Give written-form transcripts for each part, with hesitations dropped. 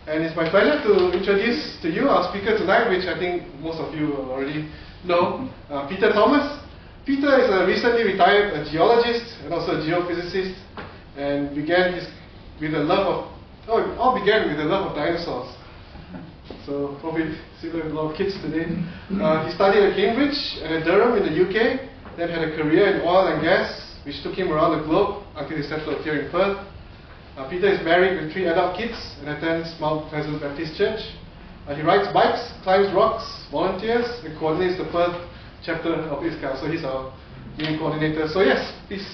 And it's my pleasure to introduce to you our speaker tonight, which I think most of you already know, Peter Thomas. Peter is a recently retired geologist and also a geophysicist, and began with a love of, it all began with a love of dinosaurs. So probably similar to a lot of kids today. He studied at Cambridge and at Durham in the UK, then had a career in oil and gas, which took him around the globe until he settled here in Perth. Peter is married with 3 adult kids and attends Mount Pleasant Baptist Church. He rides bikes, climbs rocks, volunteers, and coordinates the Perth chapter of ISCAST. So he's our main coordinator. So yes, please.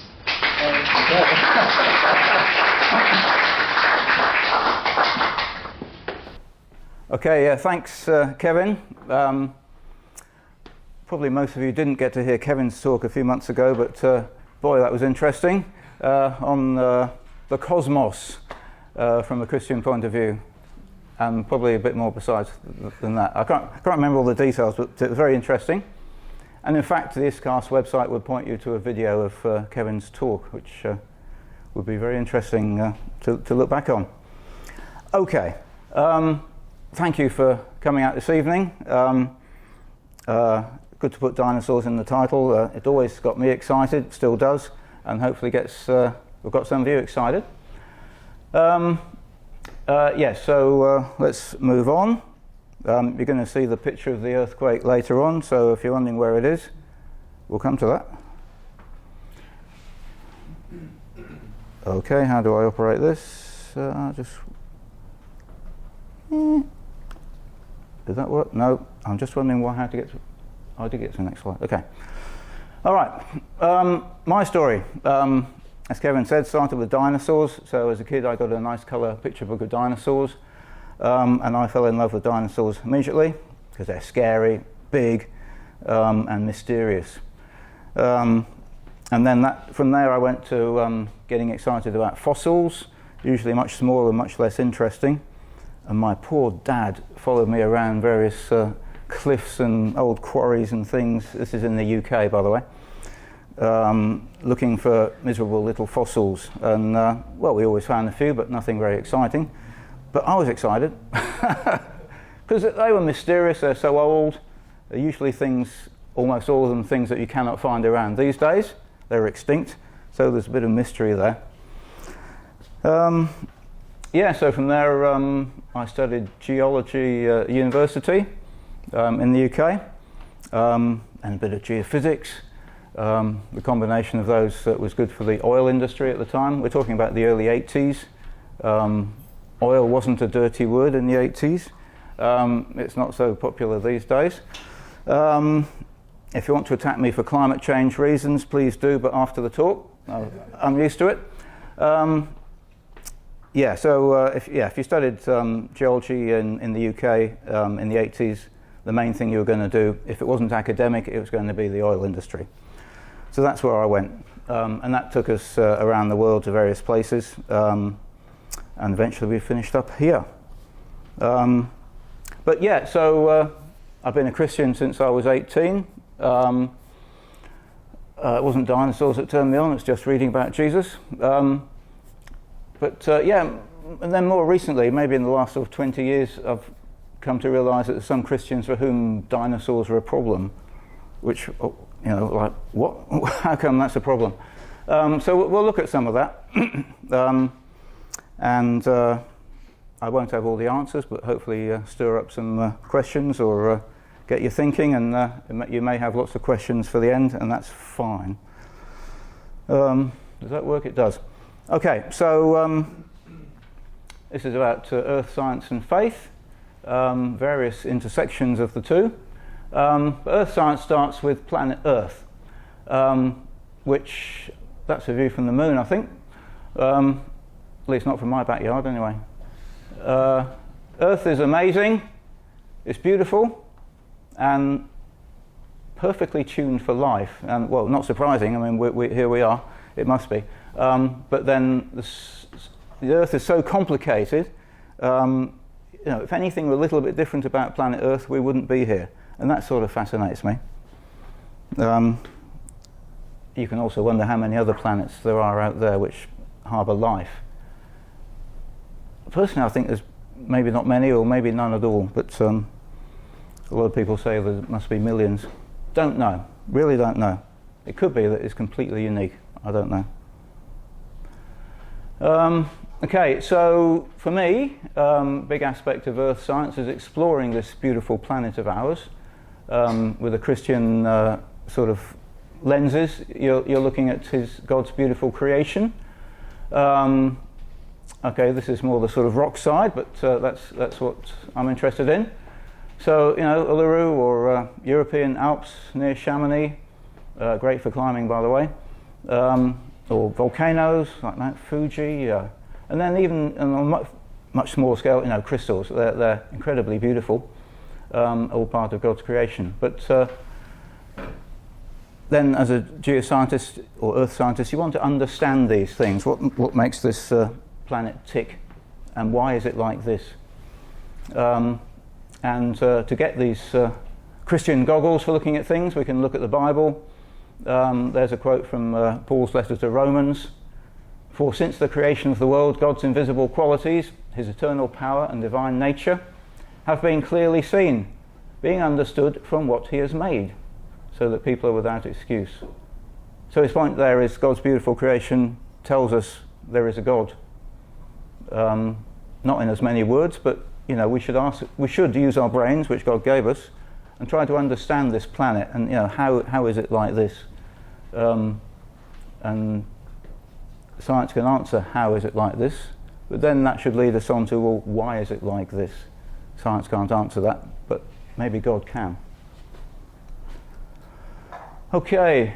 Okay, thanks, Kevin. Probably most of you didn't get to hear Kevin's talk a few months ago, but boy, that was interesting, on the cosmos from a Christian point of view, and probably a bit more besides than that. I can't remember all the details, but it was very interesting. And in fact, the ISCAST website would point you to a video of Kevin's talk, which would be very interesting to look back on. Okay. Thank you for coming out this evening. Good to put dinosaurs in the title. It always got me excited, still does, and hopefully we've got some of you excited. So let's move on. You're going to see the picture of the earthquake later on, so if you're wondering where it is, we'll come to that. Okay, how do I operate this? Does that work? No, I'm just wondering how to get to... I did get to the next slide. Okay. All right. My story, as Kevin said, started with dinosaurs. So as a kid, I got a nice colour picture book of dinosaurs, and I fell in love with dinosaurs immediately because they're scary, big, and mysterious. And then from there, I went to getting excited about fossils, usually much smaller and much less interesting. And my poor dad followed me around various cliffs and old quarries and things. This is in the UK, by the way, looking for miserable little fossils. And, we always found a few, but nothing very exciting. But I was excited because they were mysterious. They're so old. They're usually things, almost all of them, things that you cannot find around these days. They're extinct, so there's a bit of mystery there. So from there, I studied geology at university in the UK, and a bit of geophysics. The combination of those was good for the oil industry at the time. We're talking about the early 80s. Oil wasn't a dirty word in the 80s. It's not so popular these days. If you want to attack me for climate change reasons, please do, but after the talk. I'm used to it. If you studied geology in the UK in the 80s, the main thing you were going to do, if it wasn't academic, it was going to be the oil industry. So that's where I went. And that took us around the world to various places. And eventually we finished up here. I've been a Christian since I was 18. It wasn't dinosaurs that turned me on, it's just reading about Jesus. And then more recently, maybe in the last sort of 20 years, I've come to realise that there's some Christians for whom dinosaurs are a problem, which, like, what? How come that's a problem? So we'll look at some of that. I won't have all the answers, but hopefully stir up some questions or get you thinking, and you may have lots of questions for the end, and that's fine. Does that work? It does. Okay, so this is about earth science and faith, various intersections of the two. Earth science starts with planet Earth, which, that's a view from the moon, I think. At least not from my backyard, anyway. Earth is amazing, it's beautiful, and perfectly tuned for life. And, well, not surprising, I mean, here we are, it must be. But then the Earth is so complicated, if anything were a little bit different about planet Earth, we wouldn't be here. And that sort of fascinates me. You can also wonder how many other planets there are out there which harbour life. Personally, I think there's maybe not many, or maybe none at all, but a lot of people say there must be millions. Don't know, really don't know. It could be that it's completely unique, I don't know. Okay, so for me, big aspect of Earth science is exploring this beautiful planet of ours with a Christian sort of lenses. You're looking at God's beautiful creation. Okay, this is more the sort of rock side, but that's what I'm interested in. So, you know, Uluru or European Alps near Chamonix, great for climbing, by the way, or volcanoes like Mount Fuji, and then even on a much smaller scale, you know, crystals. They're incredibly beautiful, all part of God's creation. But then, as a geoscientist or earth scientist, you want to understand these things. What makes this planet tick, and why is it like this? And to get these Christian goggles for looking at things, we can look at the Bible. There's a quote from Paul's letter to Romans. For since the creation of the world, God's invisible qualities, his eternal power and divine nature, have been clearly seen, being understood from what he has made, so that people are without excuse. So his point there is God's beautiful creation tells us there is a God. Not in as many words, but you know, we should use our brains, which God gave us, and try to understand this planet, and you know, how is it like this? And science can answer how is it like this, but then that should lead us on to, well, why is it like this? Science can't answer that, but maybe God can. Okay,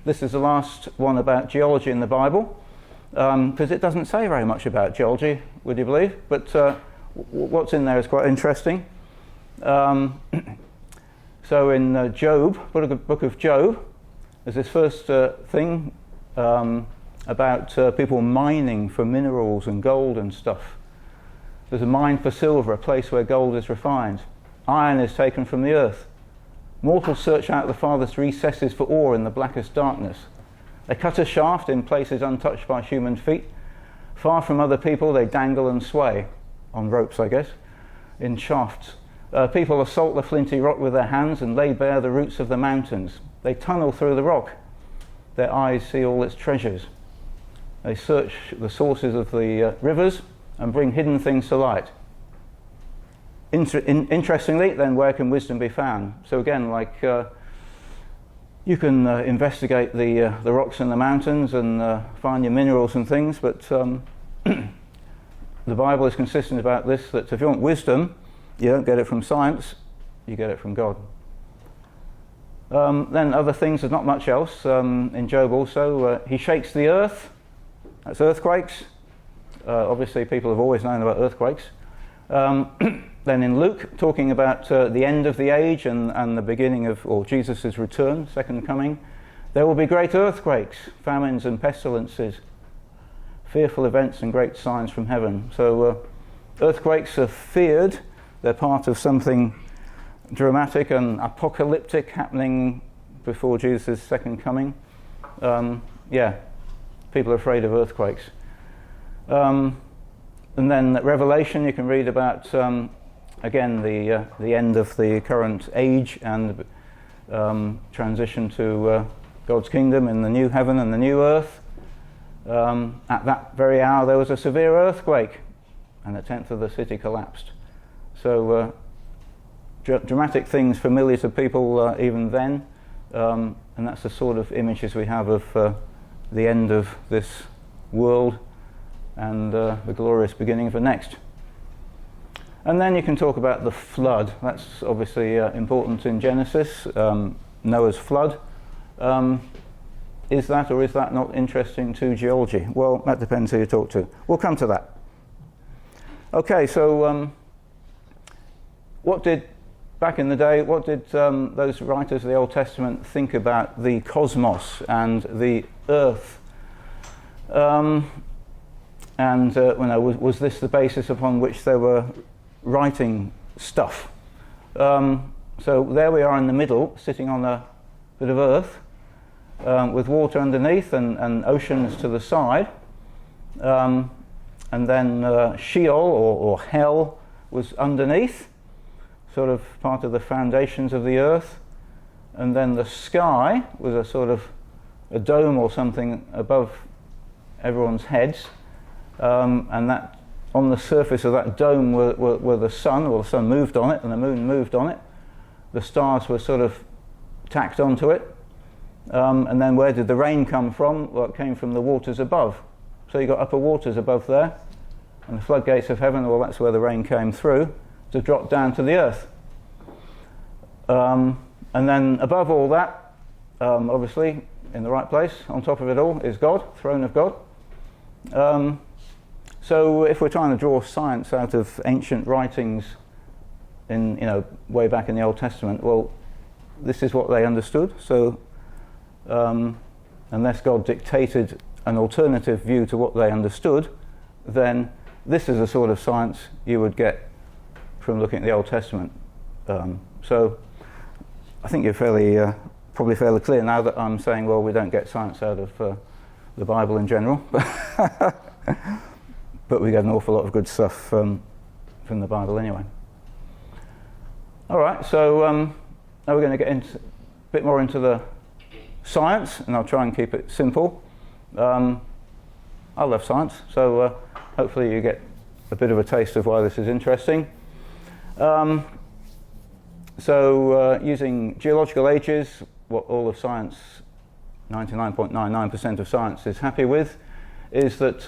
this is the last one about geology in the Bible, because it doesn't say very much about geology, would you believe? But what's in there is quite interesting. So in Job, book of Job, there's this first thing about people mining for minerals and gold and stuff. There's a mine for silver, a place where gold is refined. Iron is taken from the earth. Mortals search out the farthest recesses for ore in the blackest darkness. They cut a shaft in places untouched by human feet. Far from other people, they dangle and sway, on ropes, I guess, in shafts. People assault the flinty rock with their hands and lay bare the roots of the mountains. They tunnel through the rock. Their eyes see all its treasures. They search the sources of the rivers and bring hidden things to light. Interestingly, then, where can wisdom be found? So again, like you can investigate the rocks and the mountains and find your minerals and things, but the Bible is consistent about this, that if you want wisdom, you don't get it from science, you get it from God. Then other things, there's not much else. In Job also, he shakes the earth. That's earthquakes. Obviously people have always known about earthquakes. Then in Luke, talking about the end of the age and the beginning of, or Jesus' return, second coming, there will be great earthquakes, famines and pestilences, fearful events and great signs from heaven. So earthquakes are feared. They're part of something dramatic and apocalyptic happening before Jesus' second coming. Yeah, people are afraid of earthquakes. And then Revelation, you can read about, again, the end of the current age and transition to God's kingdom in the new heaven and the new earth. At that very hour there was a severe earthquake and a tenth of the city collapsed. So dramatic things familiar to people even then, and that's the sort of images we have of the end of this world and the glorious beginning of the next. And then you can talk about the flood. That's obviously important in Genesis, Noah's flood. Is that or is that not interesting to geology? Well, that depends who you talk to. We'll come to that. Okay, so back in the day, what did those writers of the Old Testament think about the cosmos and the earth? Was this the basis upon which they were writing stuff? So there we are in the middle, sitting on a bit of earth, with water underneath and oceans to the side. and then Sheol or hell was underneath, sort of part of the foundations of the earth, and then the sky was a sort of a dome or something above everyone's heads, and that on the surface of that dome were the sun, or the sun moved on it and the moon moved on it. The stars were sort of tacked onto it, and then where did the rain come from? Well, it came from the waters above. So you got upper waters above there, and the floodgates of heaven, well, that's where the rain came through to drop down to the earth. And then above all that, obviously in the right place, on top of it all, is God, throne of God. So if we're trying to draw science out of ancient writings in, way back in the Old Testament, well, this is what they understood. So unless God dictated an alternative view to what they understood, then this is the sort of science you would get from looking at the Old Testament. So I think you're probably fairly clear now that I'm saying, well, we don't get science out of the Bible in general, but we get an awful lot of good stuff from the Bible anyway. All right, so now we're going to get a bit more into the science, and I'll try and keep it simple. I love science, so hopefully you get a bit of a taste of why this is interesting. So using geological ages, what all of science, 99.99% of science is happy with, is that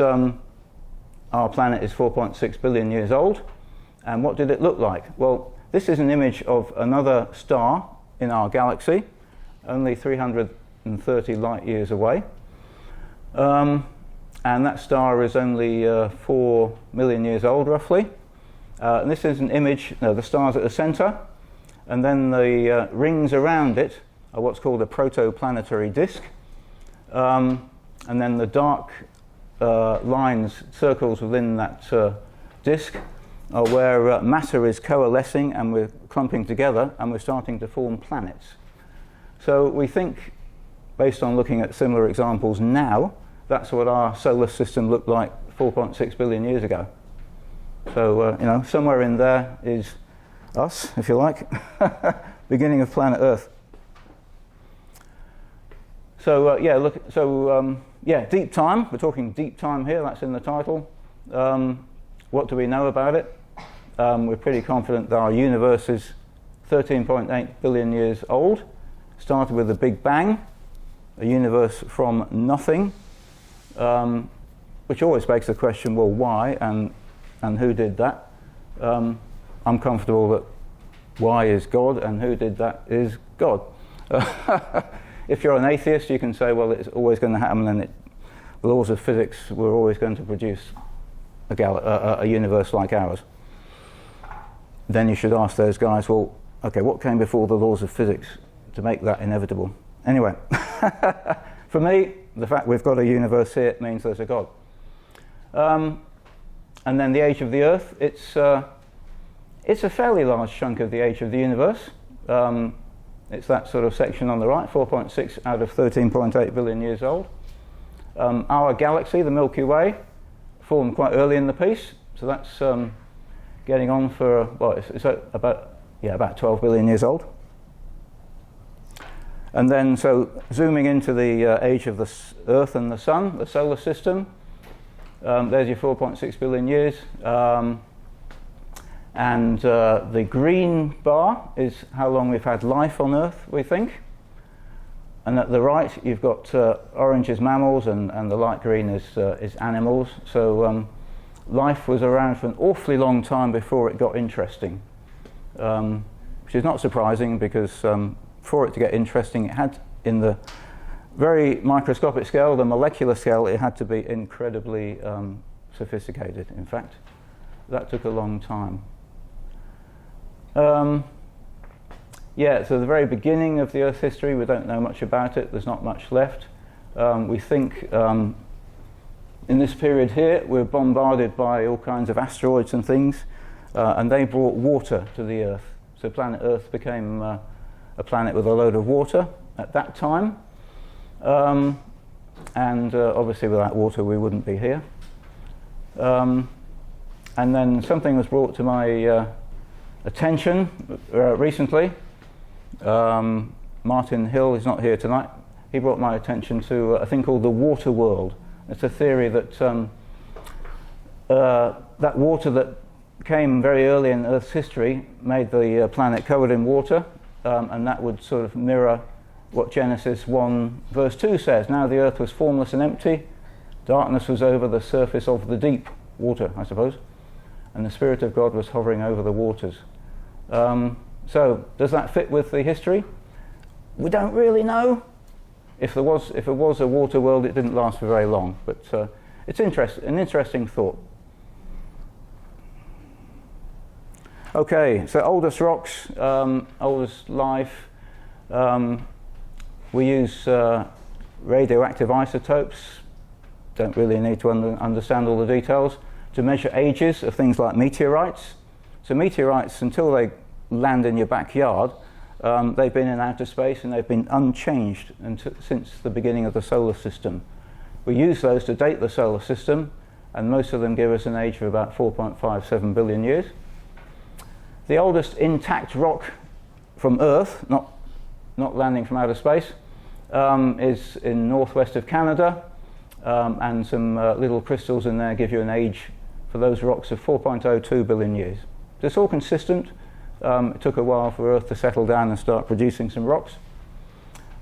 our planet is 4.6 billion years old. And what did it look like? Well, this is an image of another star in our galaxy, only 330 light years away. And that star is only 4 million years old, roughly. And this is an image, the star's at the centre, and then the rings around it are what's called a protoplanetary disk. And then the dark lines, circles within that disk, are where matter is coalescing and we're clumping together and we're starting to form planets. So we think, based on looking at similar examples now, that's what our solar system looked like 4.6 billion years ago. So, somewhere in there is us, if you like, beginning of planet Earth. So, deep time. We're talking deep time here, that's in the title. What do we know about it? We're pretty confident that our universe is 13.8 billion years old. Started with a Big Bang, a universe from nothing, which always begs the question, well, why and who did that? I'm comfortable that why is God and who did that is God. If you're an atheist, you can say, well, it's always going to happen and the laws of physics were always going to produce a universe like ours. Then you should ask those guys, well, okay, what came before the laws of physics to make that inevitable? Anyway, for me, the fact we've got a universe here means there's a God. And then the age of the Earth, it's a fairly large chunk of the age of the universe. It's that sort of section on the right, 4.6 out of 13.8 billion years old. Our galaxy, the Milky Way, formed quite early in the piece, so that's getting on for, it's about 12 billion years old. And then, so zooming into the age of the Earth and the Sun, the solar system, there's your 4.6 billion years. And the green bar is how long we've had life on Earth, we think. And at the right, you've got orange is mammals, and the light green is animals. So life was around for an awfully long time before it got interesting, which is not surprising because for it to get interesting, it had, in the very microscopic scale, the molecular scale, it had to be incredibly sophisticated. In fact, that took a long time. So the very beginning of the Earth's history, we don't know much about it. There's not much left. We think in this period here, we're bombarded by all kinds of asteroids and things, and they brought water to the Earth. So planet Earth became a planet with a load of water at that time. And obviously without water, we wouldn't be here. And then something was brought to my attention recently. Martin Hill is not here tonight. He brought my attention to a thing called the water world. It's a theory that that water that came very early in Earth's history made the planet covered in water, and that would sort of mirror what Genesis 1 verse 2 says. Now the earth was formless and empty, darkness was over the surface of the deep, water I suppose, and the Spirit of God was hovering over the waters. So does that fit with the history? We don't really know. If it was a water world, it didn't last for very long, but it's an interesting thought. Okay, so oldest rocks, oldest life. We use radioactive isotopes. Don't really need to understand all the details to measure ages of things like meteorites. So meteorites, until they land in your backyard, they've been in outer space and they've been unchanged since the beginning of the solar system. We use those to date the solar system, and most of them give us an age of about 4.57 billion years. The oldest intact rock from Earth, not landing from outer space, is in northwest of Canada, and some little crystals in there give you an age for those rocks of 4.02 billion years. It's all consistent. It took a while for Earth to settle down and start producing some rocks.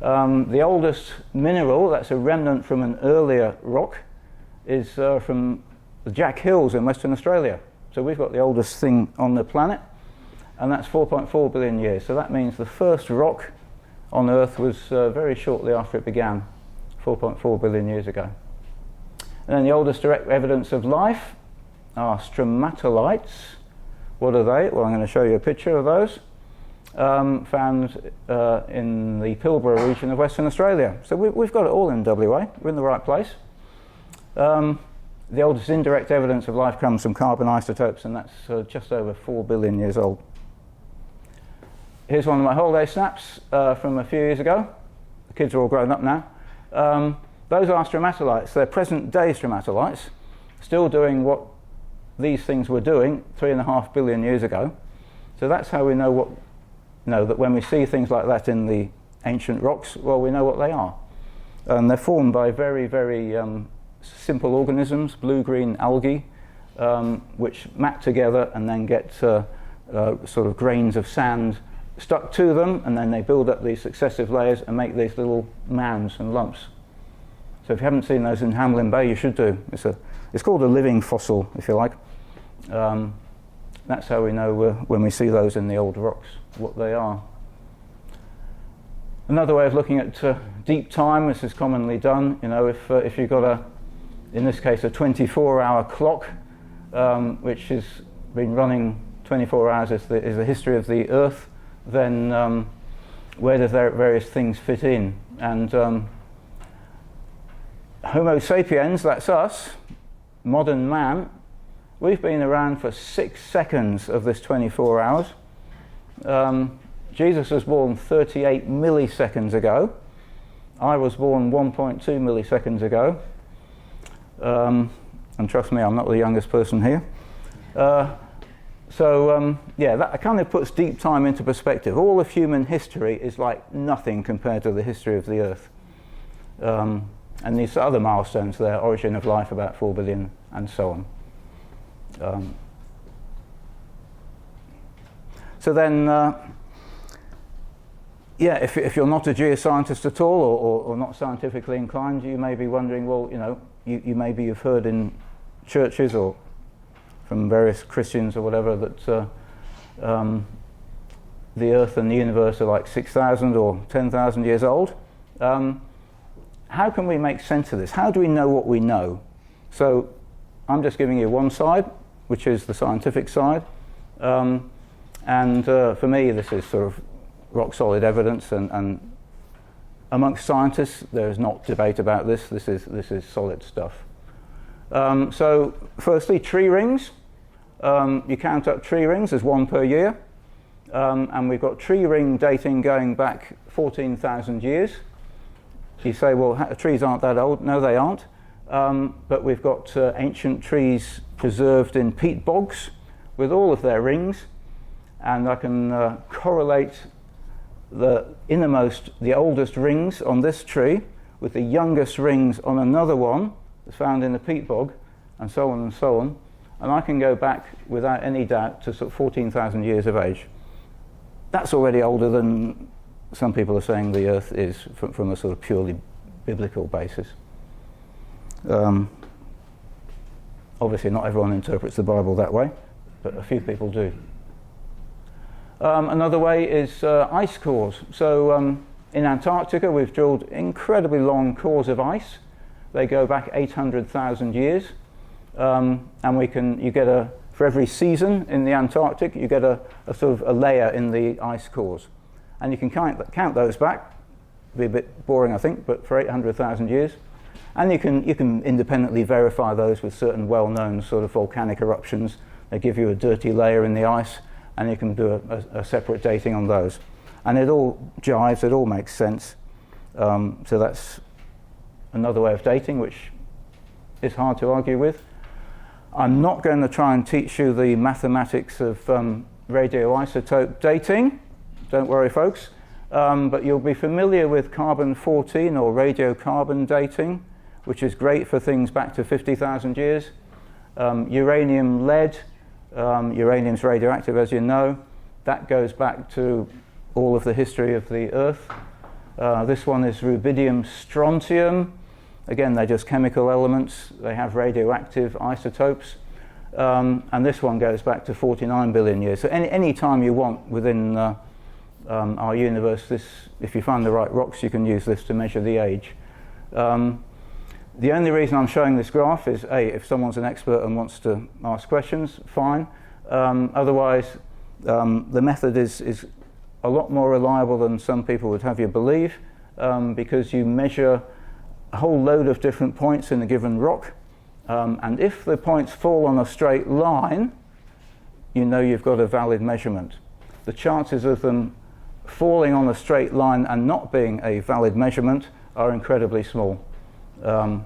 The oldest mineral, that's a remnant from an earlier rock, is from the Jack Hills in Western Australia. So we've got the oldest thing on the planet, and that's 4.4 billion years. So that means the first rock on Earth was very shortly after it began, 4.4 billion years ago. And then the oldest direct evidence of life are stromatolites. What are they? Well, I'm going to show you a picture of those, found in the Pilbara region of Western Australia. So we've got it all in WA. We're in the right place. The oldest indirect evidence of life comes from carbon isotopes, and that's just over 4 billion years old. Here's one of my holiday snaps from a few years ago. The kids are all grown up now. Those are stromatolites. They're present-day stromatolites, still doing what these things were doing 3.5 billion years ago. So that's how we know that when we see things like that in the ancient rocks, well, we know what they are. And they're formed by very, very simple organisms, blue-green algae, which map together and then get sort of grains of sand stuck to them, and then they build up these successive layers and make these little mounds and lumps. So if you haven't seen those in Hamlin Bay, you should do. It's called a living fossil, if you like. That's how we know when we see those in the old rocks what they are. Another way of looking at deep time, this is commonly done. If you've got in this case, a 24-hour clock, which has been running 24 hours is the history of the Earth, then where do various things fit in? And Homo sapiens, that's us, modern man, we've been around for 6 seconds of this 24 hours. Jesus was born 38 milliseconds ago. I was born 1.2 milliseconds ago. And trust me, I'm not the youngest person here. Yeah, that kind of puts deep time into perspective. All of human history is like nothing compared to the history of the Earth. And these other milestones there, origin of life about 4 billion, and so on. So then, if you're not a geoscientist at all, or not scientifically inclined, you may be wondering, well, you've heard in churches or from various Christians or whatever that the Earth and the universe are like 6,000 or 10,000 years old. How can we make sense of this? How do we know what we know? So I'm just giving you one side, which is the scientific side. And for me, this is sort of rock solid evidence, and amongst scientists, there is not debate about this. This is solid stuff. So firstly, tree rings. You count up tree rings as one per year. And we've got tree ring dating going back 14,000 years. You say, well, trees aren't that old. No, they aren't. but we've got ancient trees preserved in peat bogs with all of their rings, and I can correlate the innermost, the oldest rings on this tree with the youngest rings on another one that's found in the peat bog, and so on and so on. And I can go back without any doubt to sort of 14,000 years of age. That's already older than some people are saying the Earth is from a sort of purely biblical basis. Obviously not everyone interprets the Bible that way, but a few people do. Another way is ice cores. So in Antarctica we've drilled incredibly long cores of ice. They go back 800,000 years, and you get for every season in the Antarctic you get a sort of a layer in the ice cores, and you can count those back. Be a bit boring I think, but for 800,000 years. And you can independently verify those with certain well-known sort of volcanic eruptions. They give you a dirty layer in the ice, and you can do a separate dating on those. And it all jives, it all makes sense. So that's another way of dating, which is hard to argue with. I'm not going to try and teach you the mathematics of radioisotope dating. Don't worry, folks. But you'll be familiar with carbon-14 or radiocarbon dating, which is great for things back to 50,000 years. Uranium, lead, uranium's radioactive, as you know. That goes back to all of the history of the Earth. This one is rubidium, strontium. Again, they're just chemical elements. They have radioactive isotopes. And this one goes back to 49 billion years. So any time you want within our universe, if you find the right rocks, you can use this to measure the age. The only reason I'm showing this graph is, if someone's an expert and wants to ask questions, fine. Otherwise, the method is a lot more reliable than some people would have you believe, because you measure a whole load of different points in a given rock, and if the points fall on a straight line, you know you've got a valid measurement. The chances of them falling on a straight line and not being a valid measurement are incredibly small. So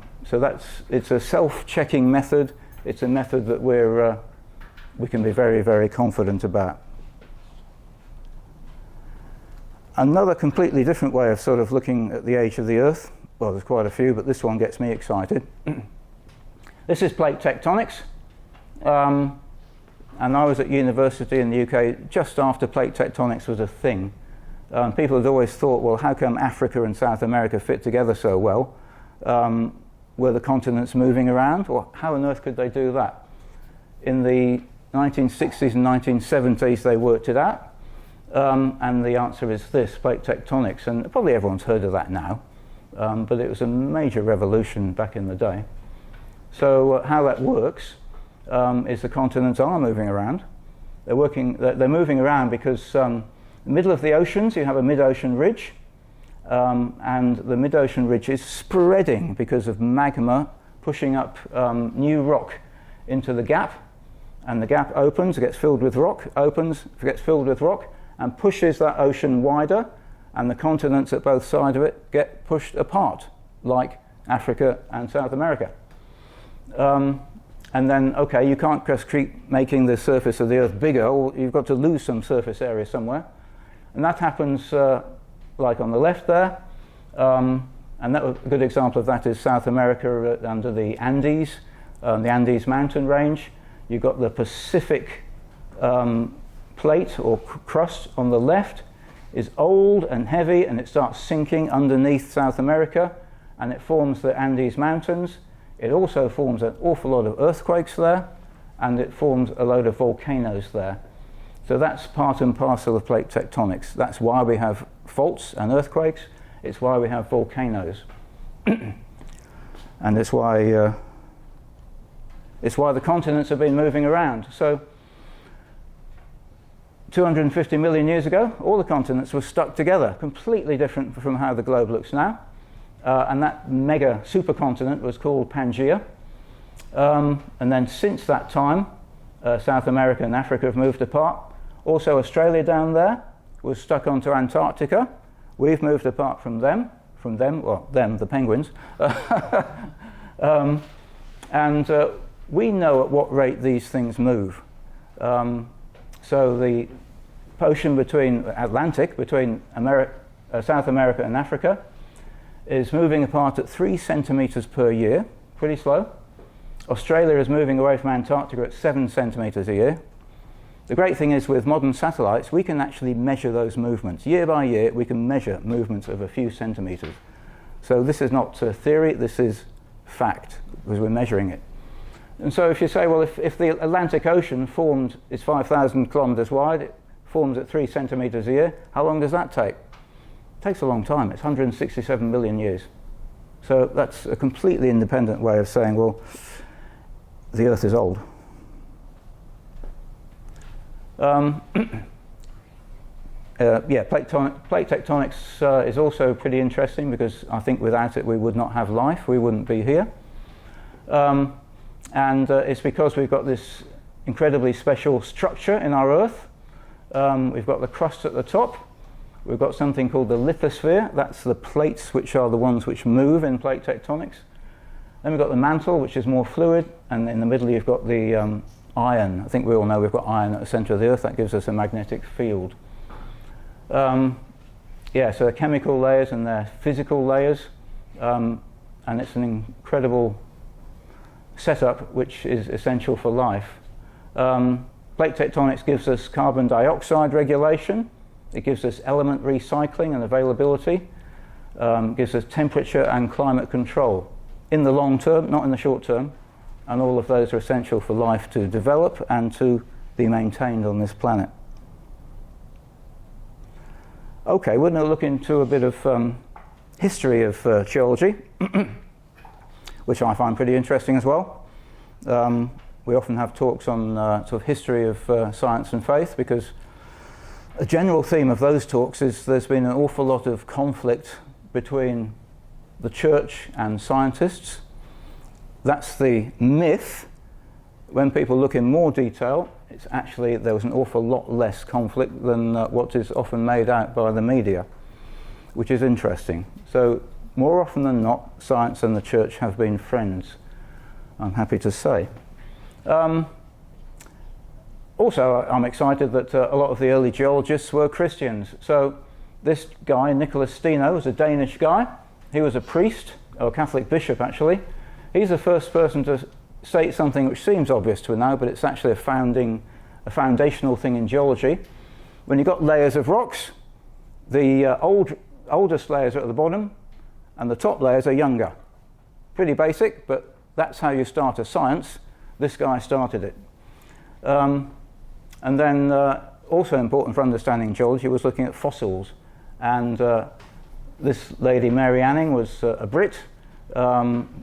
it's a self-checking method. It's a method that we can be very, very confident about. Another completely different way of sort of looking at the age of the Earth, well, there's quite a few, but this one gets me excited. This is plate tectonics. And I was at university in the UK just after plate tectonics was a thing. People had always thought, well, how come Africa and South America fit together so well? Were the continents moving around? Or how on earth could they do that? In the 1960s and 1970s, they worked it out. And the answer is this, plate tectonics. And probably everyone's heard of that now. But it was a major revolution back in the day. So how that works is the continents are moving around. They're moving around because in the middle of the oceans, you have a mid-ocean ridge. And the mid-ocean ridge is spreading because of magma pushing up new rock into the gap. And the gap opens, it gets filled with rock, opens, gets filled with rock, and pushes that ocean wider. And the continents at both sides of it get pushed apart, like Africa and South America. And then, okay, you can't just keep making the surface of the Earth bigger, or you've got to lose some surface area somewhere. And that happens like on the left there. And a good example of that is South America under the Andes mountain range. You've got the Pacific plate or crust on the left is old and heavy, and it starts sinking underneath South America, and it forms the Andes Mountains. It also forms an awful lot of earthquakes there, and it forms a load of volcanoes there. So that's part and parcel of plate tectonics. That's why we have faults and earthquakes. It's why we have volcanoes. And it's why the continents have been moving around. So 250 million years ago, all the continents were stuck together, completely different from how the globe looks now. And that mega supercontinent was called Pangaea. And then since that time, South America and Africa have moved apart. Also Australia down there was stuck onto Antarctica. We've moved apart from them, the penguins. And we know at what rate these things move. So the ocean Atlantic, between South America and Africa, is moving apart at 3 centimetres per year, pretty slow. Australia is moving away from Antarctica at 7 centimetres a year. The great thing is with modern satellites, we can actually measure those movements. Year by year, we can measure movements of a few centimetres. So this is not theory, this is fact, because we're measuring it. And so if you say, well, if the Atlantic Ocean is 5,000 kilometres wide, it forms at 3 centimetres a year, how long does that take? It takes a long time. It's 167 million years. So that's a completely independent way of saying, well, the Earth is old. Plate tectonics is also pretty interesting, because I think without it we would not have life, we wouldn't be here. And it's because we've got this incredibly special structure in our Earth. We've got the crust at the top. We've got something called the lithosphere. That's the plates which are the ones which move in plate tectonics. Then we've got the mantle, which is more fluid, and in the middle you've got the iron. I think we all know we've got iron at the centre of the Earth. That gives us a magnetic field. So they're chemical layers and they're physical layers, and it's an incredible setup which is essential for life. Plate tectonics gives us carbon dioxide regulation, it gives us element recycling and availability, gives us temperature and climate control in the long term, not in the short term, and all of those are essential for life to develop and to be maintained on this planet. Okay, we're going to look into a bit of history of geology, which I find pretty interesting as well. We often have talks on sort of history of science and faith, because a general theme of those talks is there's been an awful lot of conflict between the church and scientists. That's the myth. When people look in more detail, it's actually there was an awful lot less conflict than what is often made out by the media, which is interesting. So more often than not, science and the church have been friends, I'm happy to say. Also, I'm excited that a lot of the early geologists were Christians. So this guy, Nicholas Steno, was a Danish guy. He was a priest, or a Catholic bishop actually. He's the first person to state something which seems obvious to us now, but it's actually a foundational thing in geology. When you've got layers of rocks, the oldest layers are at the bottom, and the top layers are younger. Pretty basic, but that's how you start a science. This guy started it. And then also important for understanding geology was looking at fossils. And this lady, Mary Anning, was a Brit.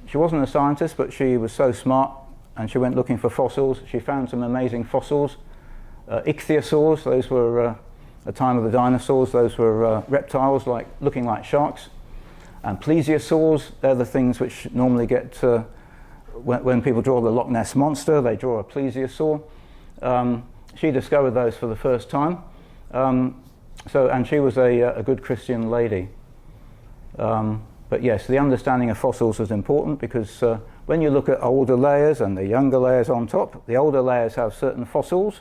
She wasn't a scientist, but she was so smart, and she went looking for fossils. She found some amazing fossils. Ichthyosaurs, those were, at the time of the dinosaurs, those were reptiles looking like sharks. And plesiosaurs, they're the things which normally get, when people draw the Loch Ness Monster, they draw a plesiosaur. She discovered those for the first time. And she was a good Christian lady. But yes, the understanding of fossils was important, because when you look at older layers and the younger layers on top, the older layers have certain fossils,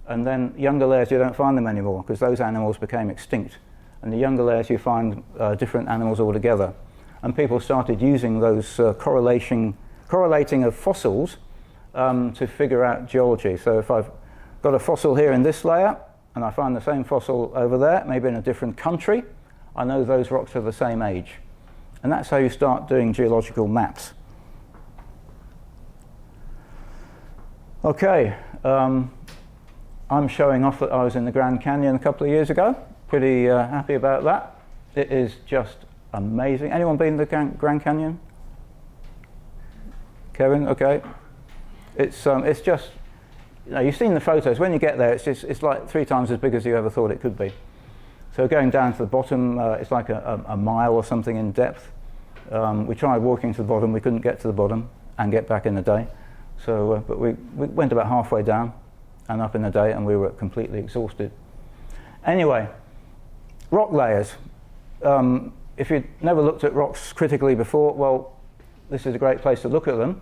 and then younger layers you don't find them anymore, because those animals became extinct. And the younger layers you find different animals altogether. And people started using those correlating of fossils to figure out geology. So if I've got a fossil here in this layer, and I find the same fossil over there, maybe in a different country, I know those rocks are the same age. And that's how you start doing geological maps. Okay, I'm showing off that I was in the Grand Canyon a couple of years ago. Pretty happy about that. It is just amazing. Anyone been to the Grand Canyon? Kevin? Okay. It's just, you've seen the photos. When you get there, it's like 3 times as big as you ever thought it could be. So going down to the bottom, it's like a mile or something in depth. We tried walking to the bottom. We couldn't get to the bottom and get back in a day. So, but we went about halfway down and up in a day, and we were completely exhausted. Anyway, rock layers. If you'd never looked at rocks critically before, well, this is a great place to look at them.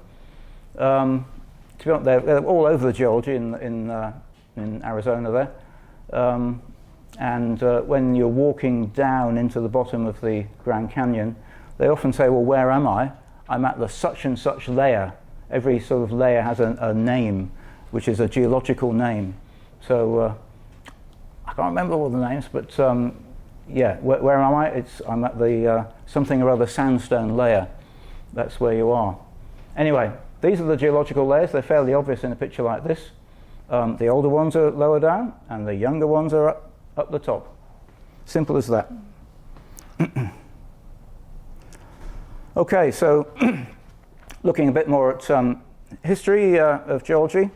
To be honest, they're all over the geology in Arizona there. And when you're walking down into the bottom of the Grand Canyon, they often say, well, where am I? I'm at the such and such layer. Every sort of layer has a name, which is a geological name. So I can't remember all the names, but yeah, where am I? I'm at the something or other sandstone layer. That's where you are. Anyway, these are the geological layers. They're fairly obvious in a picture like this. The older ones are lower down, and the younger ones are up the top. Simple as that. Okay, so looking a bit more at history of geology,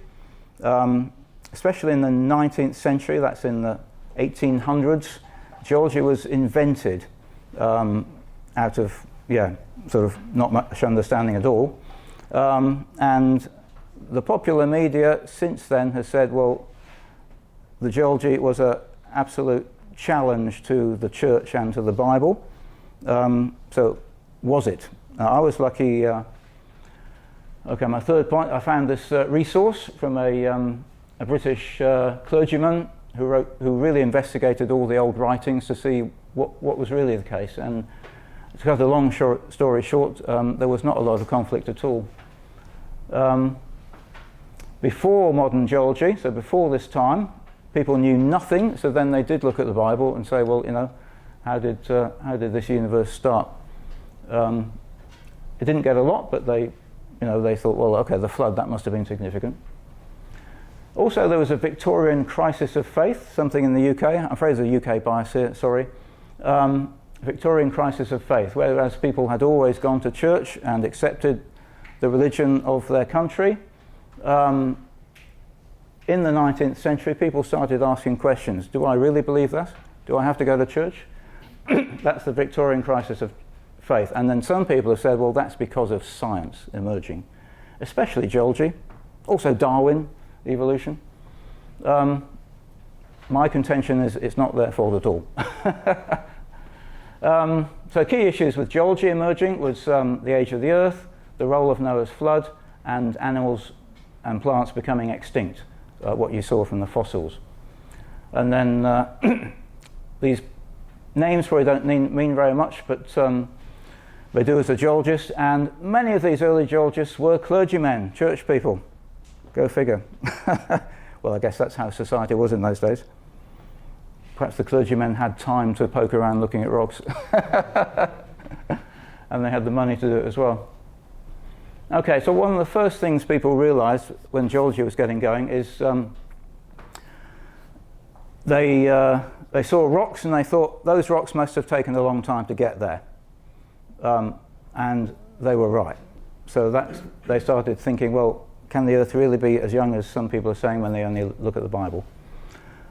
especially in the 19th century, that's in the 1800s, geology was invented out of, sort of not much understanding at all. And the popular media since then has said, well, the geology was an absolute challenge to the church and to the Bible. So was it? I was lucky. Okay, my third point, I found this resource from a British clergyman who really investigated all the old writings to see what was really the case. And to cut a long story short, there was not a lot of conflict at all. Before modern geology, so before this time, people knew nothing. So then they did look at the Bible and say, well, how did this universe start? It didn't get a lot, but they thought, well, okay, the flood, that must have been significant. Also, there was a Victorian crisis of faith, something in the UK. I'm afraid there's a UK bias here, sorry. Victorian crisis of faith, whereas people had always gone to church and accepted the religion of their country. In the 19th century, people started asking questions. Do I really believe that? Do I have to go to church? That's the Victorian crisis of faith. And then some people have said, well, that's because of science emerging, especially geology, also Darwin, evolution. My contention is it's not their fault at all. So key issues with geology emerging was the age of the Earth, the role of Noah's flood, and animals and plants becoming extinct, what you saw from the fossils. And then these names probably don't mean very much, but they do as a geologist, and many of these early geologists were clergymen, church people. Go figure. Well, I guess that's how society was in those days. Perhaps the clergymen had time to poke around looking at rocks. And they had the money to do it as well. Okay, so one of the first things people realized when geology was getting going is they saw rocks and they thought those rocks must have taken a long time to get there. And they were right. So they started thinking, well, can the Earth really be as young as some people are saying when they only look at the Bible?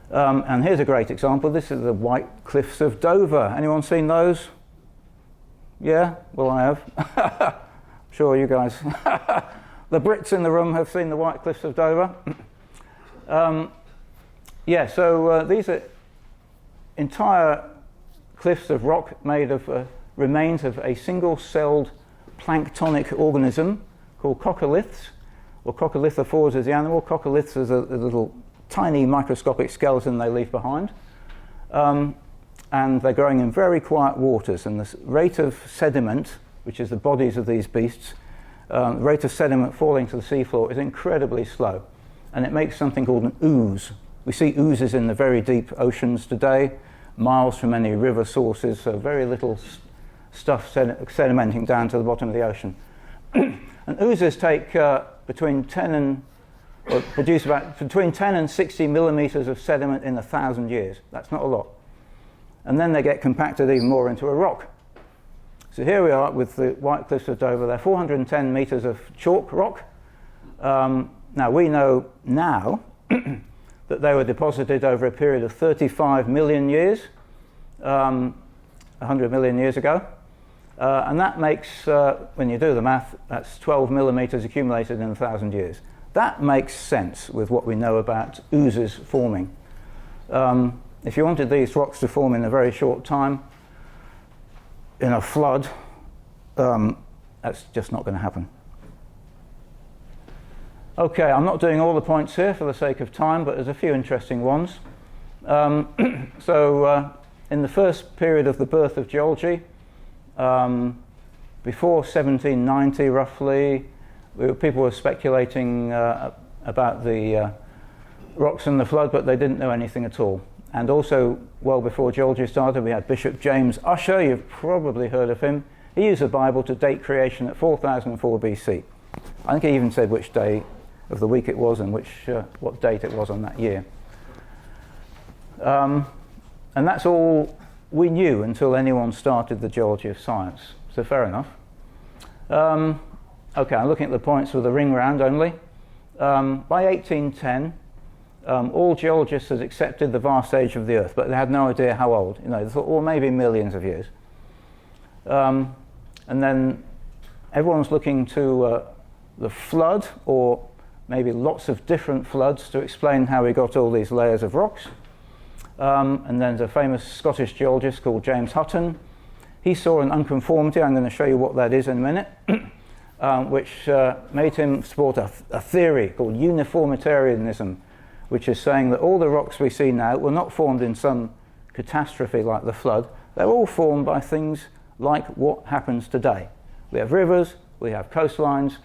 And here's a great example. This is the White Cliffs of Dover. Anyone seen those? Yeah? Well, I have. Sure, you guys. The Brits in the room have seen the White Cliffs of Dover. So these are entire cliffs of rock made of remains of a single-celled planktonic organism called coccoliths, or coccolithophores is the animal. Coccoliths is a little tiny microscopic skeleton they leave behind. And they're growing in very quiet waters, and the rate of sediment, which is the bodies of these beasts, the rate of sediment falling to the seafloor is incredibly slow, and it makes something called an ooze. We see oozes in the very deep oceans today, miles from any river sources, so very little stuff sedimenting down to the bottom of the ocean. And oozes take produce about between 10 and 60 millimeters of sediment in 1,000 years. That's not a lot. And then they get compacted even more into a rock. So here we are with the White Cliffs of Dover. They're 410 meters of chalk rock. Now we know now that they were deposited over a period of 35 million years, 100 million years ago. And that makes, when you do the math, that's 12 millimeters accumulated in 1,000 years. That makes sense with what we know about oozes forming. If you wanted these rocks to form in a very short time, in a flood, That's just not going to happen. Okay, I'm not doing all the points here for the sake of time, but there's a few interesting ones. In the first period of the birth of geology, before 1790 roughly, people were speculating about the rocks and the flood, but they didn't know anything at all. And also, well before geology started, we had Bishop James Ussher. You've probably heard of him. He used the Bible to date creation at 4004 BC. I think he even said which day of the week it was and what date it was on that year. And that's all we knew until anyone started the geology of science. So fair enough. Okay, I'm looking at the points with the ring round only. By 1810, all geologists had accepted the vast age of the Earth, but they had no idea how old. They thought, well, maybe millions of years. And then everyone's looking to the flood, or maybe lots of different floods, to explain how we got all these layers of rocks. And then there's a famous Scottish geologist called James Hutton. He saw an unconformity. I'm going to show you what that is in a minute, which made him support a theory called uniformitarianism, which is saying that all the rocks we see now were not formed in some catastrophe like the flood. They're all formed by things like what happens today. We have rivers, we have coastlines,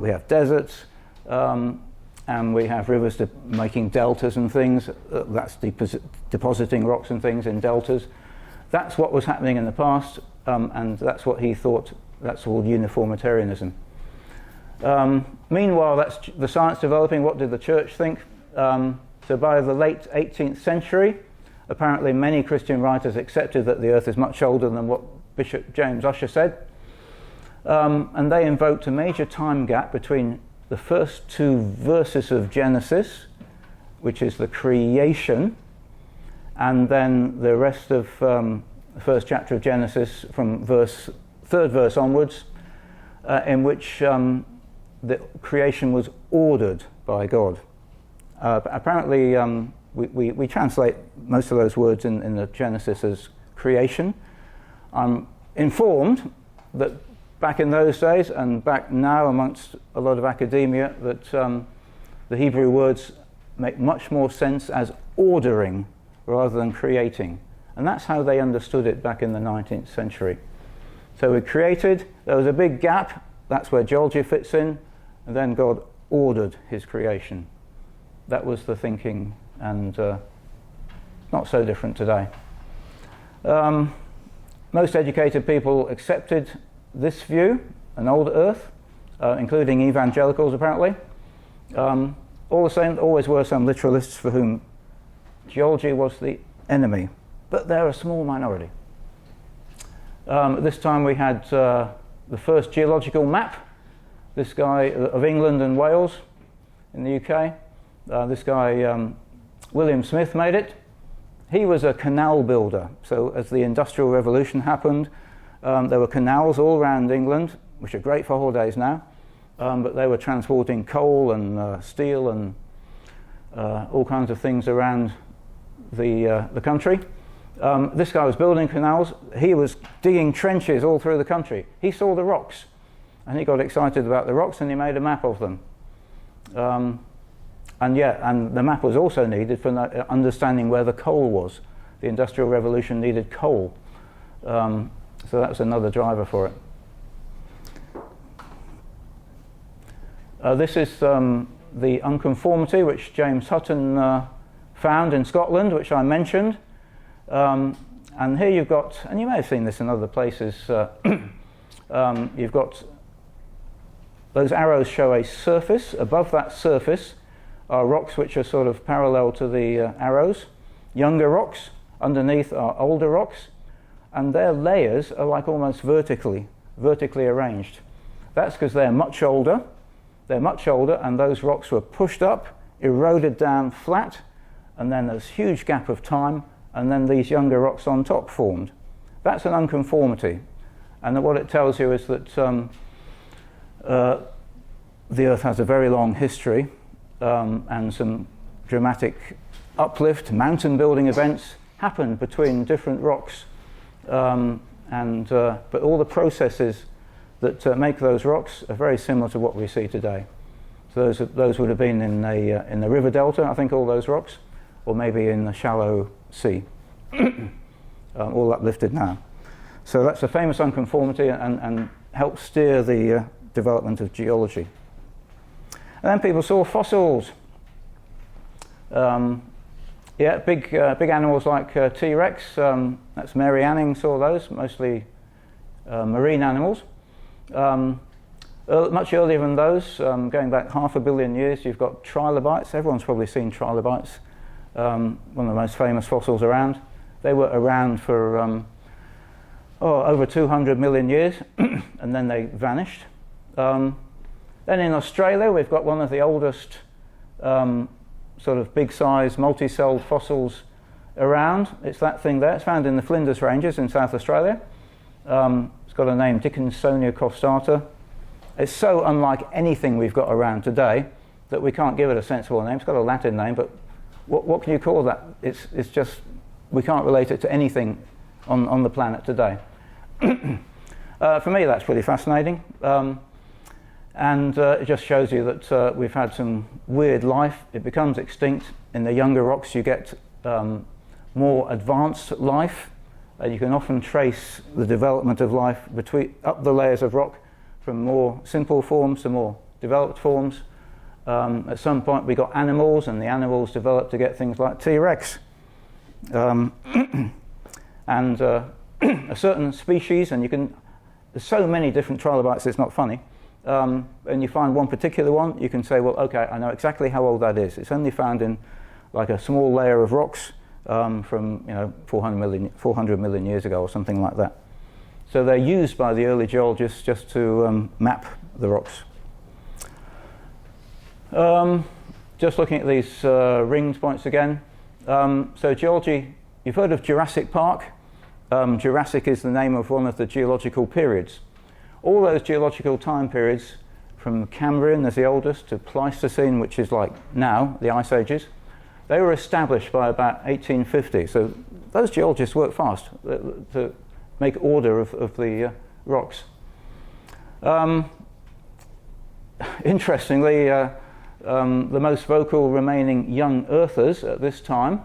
we have deserts, and we have rivers making deltas and things. That's depositing rocks and things in deltas. That's what was happening in the past, and that's what he thought. That's called uniformitarianism. Meanwhile, that's the science developing. What did the church think? So by the late 18th century, apparently many Christian writers accepted that the Earth is much older than what Bishop James Ussher said. And they invoked a major time gap between the first two verses of Genesis, which is the creation, and then the rest of the first chapter of Genesis from third verse onwards, in which the creation was ordered by God. Apparently, we translate most of those words in the Genesis as creation. I'm informed that back in those days, and back now amongst a lot of academia, that the Hebrew words make much more sense as ordering rather than creating. And that's how they understood it back in the 19th century. So we created, there was a big gap, that's where geology fits in, and then God ordered his creation. That was the thinking, and not so different today. Most educated people accepted this view, an old Earth, including evangelicals apparently. All the same, there always were some literalists for whom geology was the enemy, but they're a small minority. At this time we had the first geological map, this guy of England and Wales in the UK. This guy, William Smith, made it. He was a canal builder, so as the Industrial Revolution happened, there were canals all around England, which are great for holidays now, but they were transporting coal and steel and all kinds of things around the country. This guy was building canals. He was digging trenches all through the country. He saw the rocks, and he got excited about the rocks, and he made a map of them. And the map was also needed for understanding where the coal was. The Industrial Revolution needed coal. So that was another driver for it. This is the unconformity which James Hutton found in Scotland, which I mentioned. And here you've got, and you may have seen this in other places, you've got those arrows show a surface. Above that surface are rocks which are sort of parallel to the arrows, younger rocks. Underneath are older rocks, and their layers are like almost vertically arranged. That's because they're much older, and those rocks were pushed up, eroded down flat, and then there's a huge gap of time, and then these younger rocks on top formed. That's an unconformity, and what it tells you is that the Earth has a very long history, and some dramatic uplift, mountain building events happened between different rocks, but all the processes that make those rocks are very similar to what we see today. So those would have been in the river delta, I think, all those rocks, or maybe in the shallow sea, all uplifted now. So that's a famous unconformity and helped steer the development of geology. And then people saw fossils. Big animals like T-Rex. That's Mary Anning saw those, mostly marine animals. Much earlier than those, going back 500 million years, you've got trilobites. Everyone's probably seen trilobites, one of the most famous fossils around. They were around for over 200 million years, and then they vanished. Then in Australia, we've got one of the oldest sort of big-size, multi-celled fossils around. It's that thing there. It's found in the Flinders Ranges in South Australia. It's got a name, Dickinsonia costata. It's so unlike anything we've got around today that we can't give it a sensible name. It's got a Latin name, but what can you call that? It's just, we can't relate it to anything on the planet today. For me, that's pretty fascinating. And it just shows you that we've had some weird life. It becomes extinct. In the younger rocks, you get more advanced life. You can often trace the development of life up the layers of rock from more simple forms to more developed forms. At some point, we got animals, and the animals developed to get things like T-Rex. And a certain species, and there's so many different trilobites, it's not funny. And you find one particular one, you can say, well, okay, I know exactly how old that is. It's only found in like a small layer of rocks from 400 million years ago or something like that. So they're used by the early geologists just to map the rocks. Just looking at these ringed points again. So geology, you've heard of Jurassic Park. Jurassic is the name of one of the geological periods. All those geological time periods, from Cambrian as the oldest to Pleistocene, which is like now, the Ice Ages, they were established by about 1850. So those geologists worked fast to make order of the rocks. Interestingly, the most vocal remaining young earthers at this time,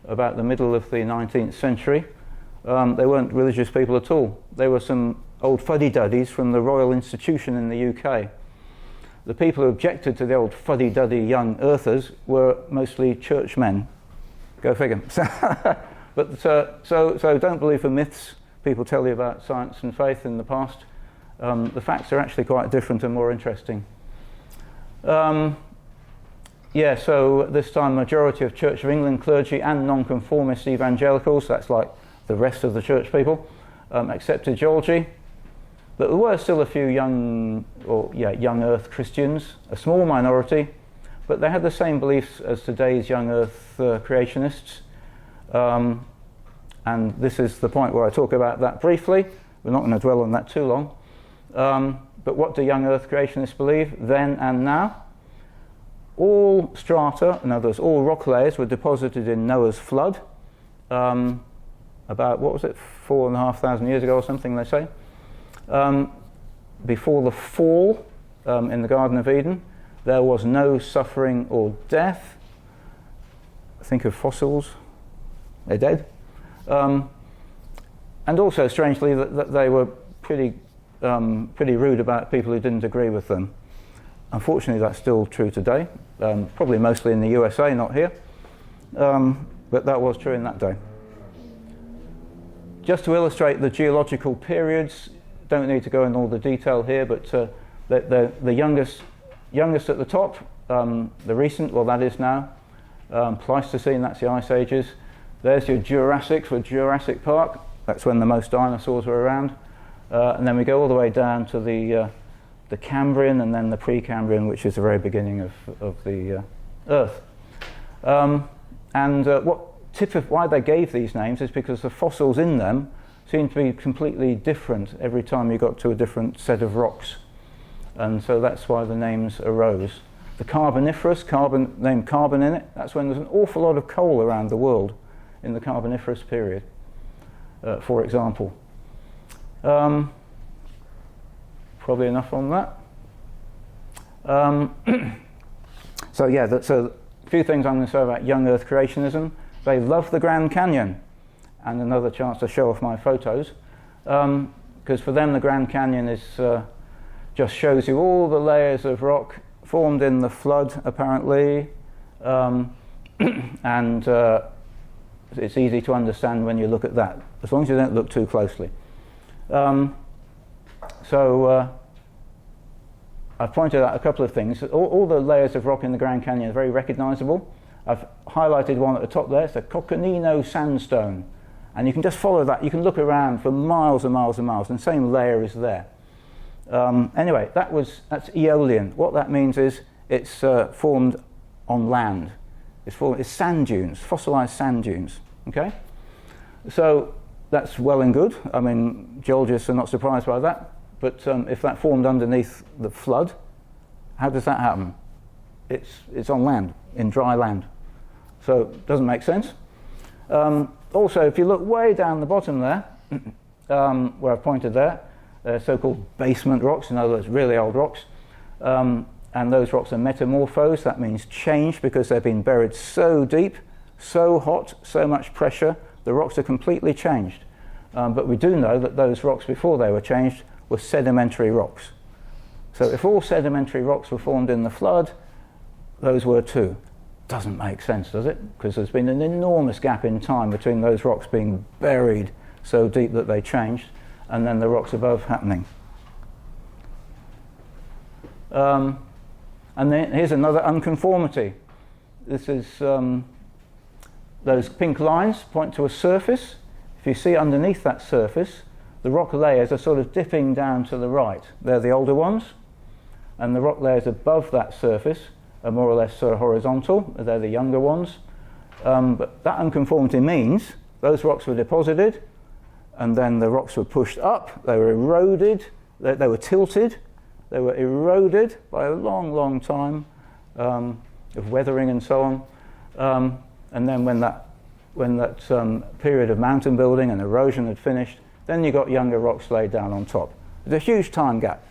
about the middle of the 19th century, they weren't religious people at all. They were some old fuddy-duddies from the Royal Institution in the UK. The people who objected to the old fuddy-duddy young earthers were mostly churchmen. Go figure. So don't believe the myths people tell you about science and faith in the past. The facts are actually quite different and more interesting. So this time majority of Church of England clergy and nonconformist evangelicals, that's like the rest of the church people, accepted geology. But there were still a few young earth Christians, a small minority, but they had the same beliefs as today's young earth creationists. And this is the point where I talk about that briefly. We're not going to dwell on that too long. But what do young earth creationists believe then and now? All strata, in other words, all rock layers were deposited in Noah's flood about, 4,500 years ago or something, they say. Before the fall in the Garden of Eden, there was no suffering or death. Think of fossils, they're dead. And also, strangely, that they were pretty rude about people who didn't agree with them. Unfortunately, that's still true today, probably mostly in the USA, not here, but that was true in that day. Just to illustrate the geological periods, don't need to go into all the detail here, but the youngest at the top, the recent, well, that is now, Pleistocene, that's the Ice Ages. There's your Jurassic for Jurassic Park, that's when the most dinosaurs were around. And then we go all the way down to the Cambrian and then the Precambrian, which is the very beginning of the Earth. Why they gave these names is because the fossils in them seemed to be completely different every time you got to a different set of rocks. And so that's why the names arose. The Carboniferous, named carbon in it, that's when there's an awful lot of coal around the world in the Carboniferous period, for example. probably enough on that. So yeah, so a few things I'm going to say about young Earth creationism. They love the Grand Canyon, and another chance to show off my photos, because for them the Grand Canyon is just shows you all the layers of rock formed in the flood, apparently, and it's easy to understand when you look at that, as long as you don't look too closely. I've pointed out a couple of things. All the layers of rock in the Grand Canyon are very recognizable. I've highlighted one at the top there. It's the Coconino Sandstone. And you can just follow that. You can look around for miles and miles and miles, and the same layer is there. Anyway, that's Aeolian. What that means is it's formed on land. It's sand dunes, fossilized sand dunes. Okay? So that's well and good. I mean, geologists are not surprised by that. But if that formed underneath the flood, how does that happen? It's on land, in dry land. So it doesn't make sense. Also, if you look way down the bottom there, where I've pointed there, so-called basement rocks, in other words, really old rocks, and those rocks are metamorphosed. That means changed because they've been buried so deep, so hot, so much pressure, the rocks are completely changed. But we do know that those rocks before they were changed were sedimentary rocks. So if all sedimentary rocks were formed in the flood, those were too. Doesn't make sense, does it? Because there's been an enormous gap in time between those rocks being buried so deep that they changed, and then the rocks above happening. And then here's another unconformity. This is those pink lines point to a surface. If you see underneath that surface, the rock layers are sort of dipping down to the right. They're the older ones. And the rock layers above that surface are more or less horizontal. They're the younger ones. But that unconformity means those rocks were deposited, and then the rocks were pushed up. They were eroded. They were tilted. They were eroded by a long, long time of weathering and so on. And then when that period of mountain building and erosion had finished, then you got younger rocks laid down on top. There's a huge time gap.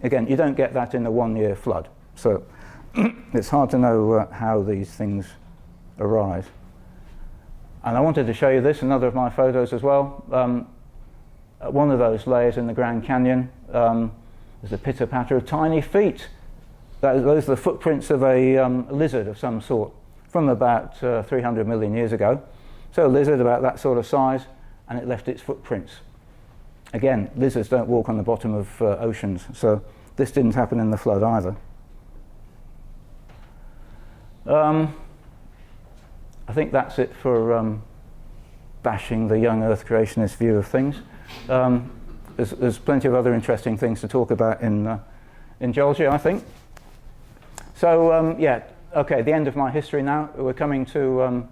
Again, you don't get that in a one-year flood. So it's hard to know how these things arise. And I wanted to show you this, another of my photos as well. One of those layers in the Grand Canyon, there's a pitter-patter of tiny feet. Those are the footprints of a lizard of some sort from about 300 million years ago. So a lizard about that sort of size, and it left its footprints. Again, lizards don't walk on the bottom of oceans, so this didn't happen in the flood either. I think that's it for bashing the young Earth creationist view of things. There's plenty of other interesting things to talk about in geology, I think. So yeah, okay, the end of my history now. We're coming to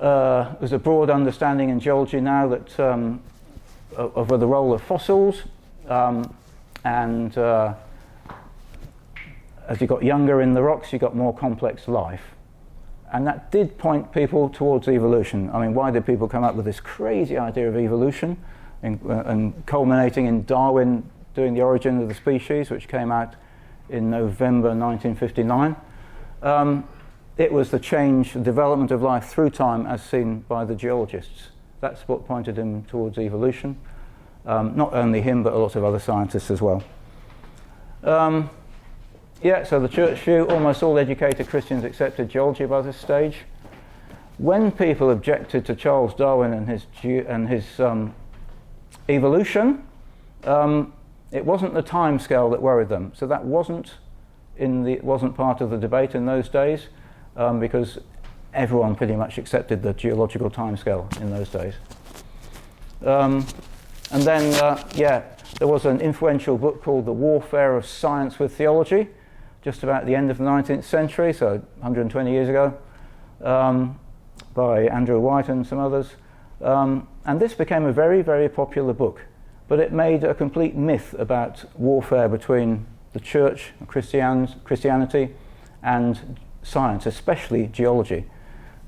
there's a broad understanding in geology now that of the role of fossils, and as you got younger in the rocks, you got more complex life. And that did point people towards evolution. I mean, why did people come up with this crazy idea of evolution, and culminating in Darwin doing The Origin of the Species, which came out in November 1959. It was the change, the development of life through time as seen by the geologists. That's what pointed him towards evolution. Not only him, but a lot of other scientists as well. Yeah, so the church view, almost all educated Christians accepted geology by this stage. When people objected to Charles Darwin and his evolution, it wasn't the time scale that worried them. So that wasn't part of the debate in those days, because everyone pretty much accepted the geological time scale in those days. And then, yeah, there was an influential book called The Warfare of Science with Theology, just about the end of the 19th century, so 120 years ago, by Andrew White and some others. And this became a very, very popular book, but it made a complete myth about warfare between the church, Christianity, and science, especially geology.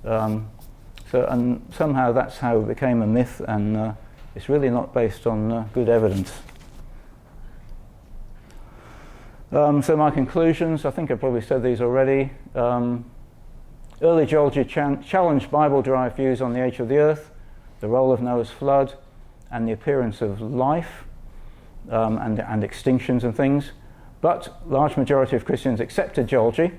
And somehow that's how it became a myth, and it's really not based on good evidence. So my conclusions, I think I've probably said these already. Early geology challenged Bible-derived views on the age of the earth, the role of Noah's flood, and the appearance of life, and extinctions and things. But large majority of Christians accepted geology,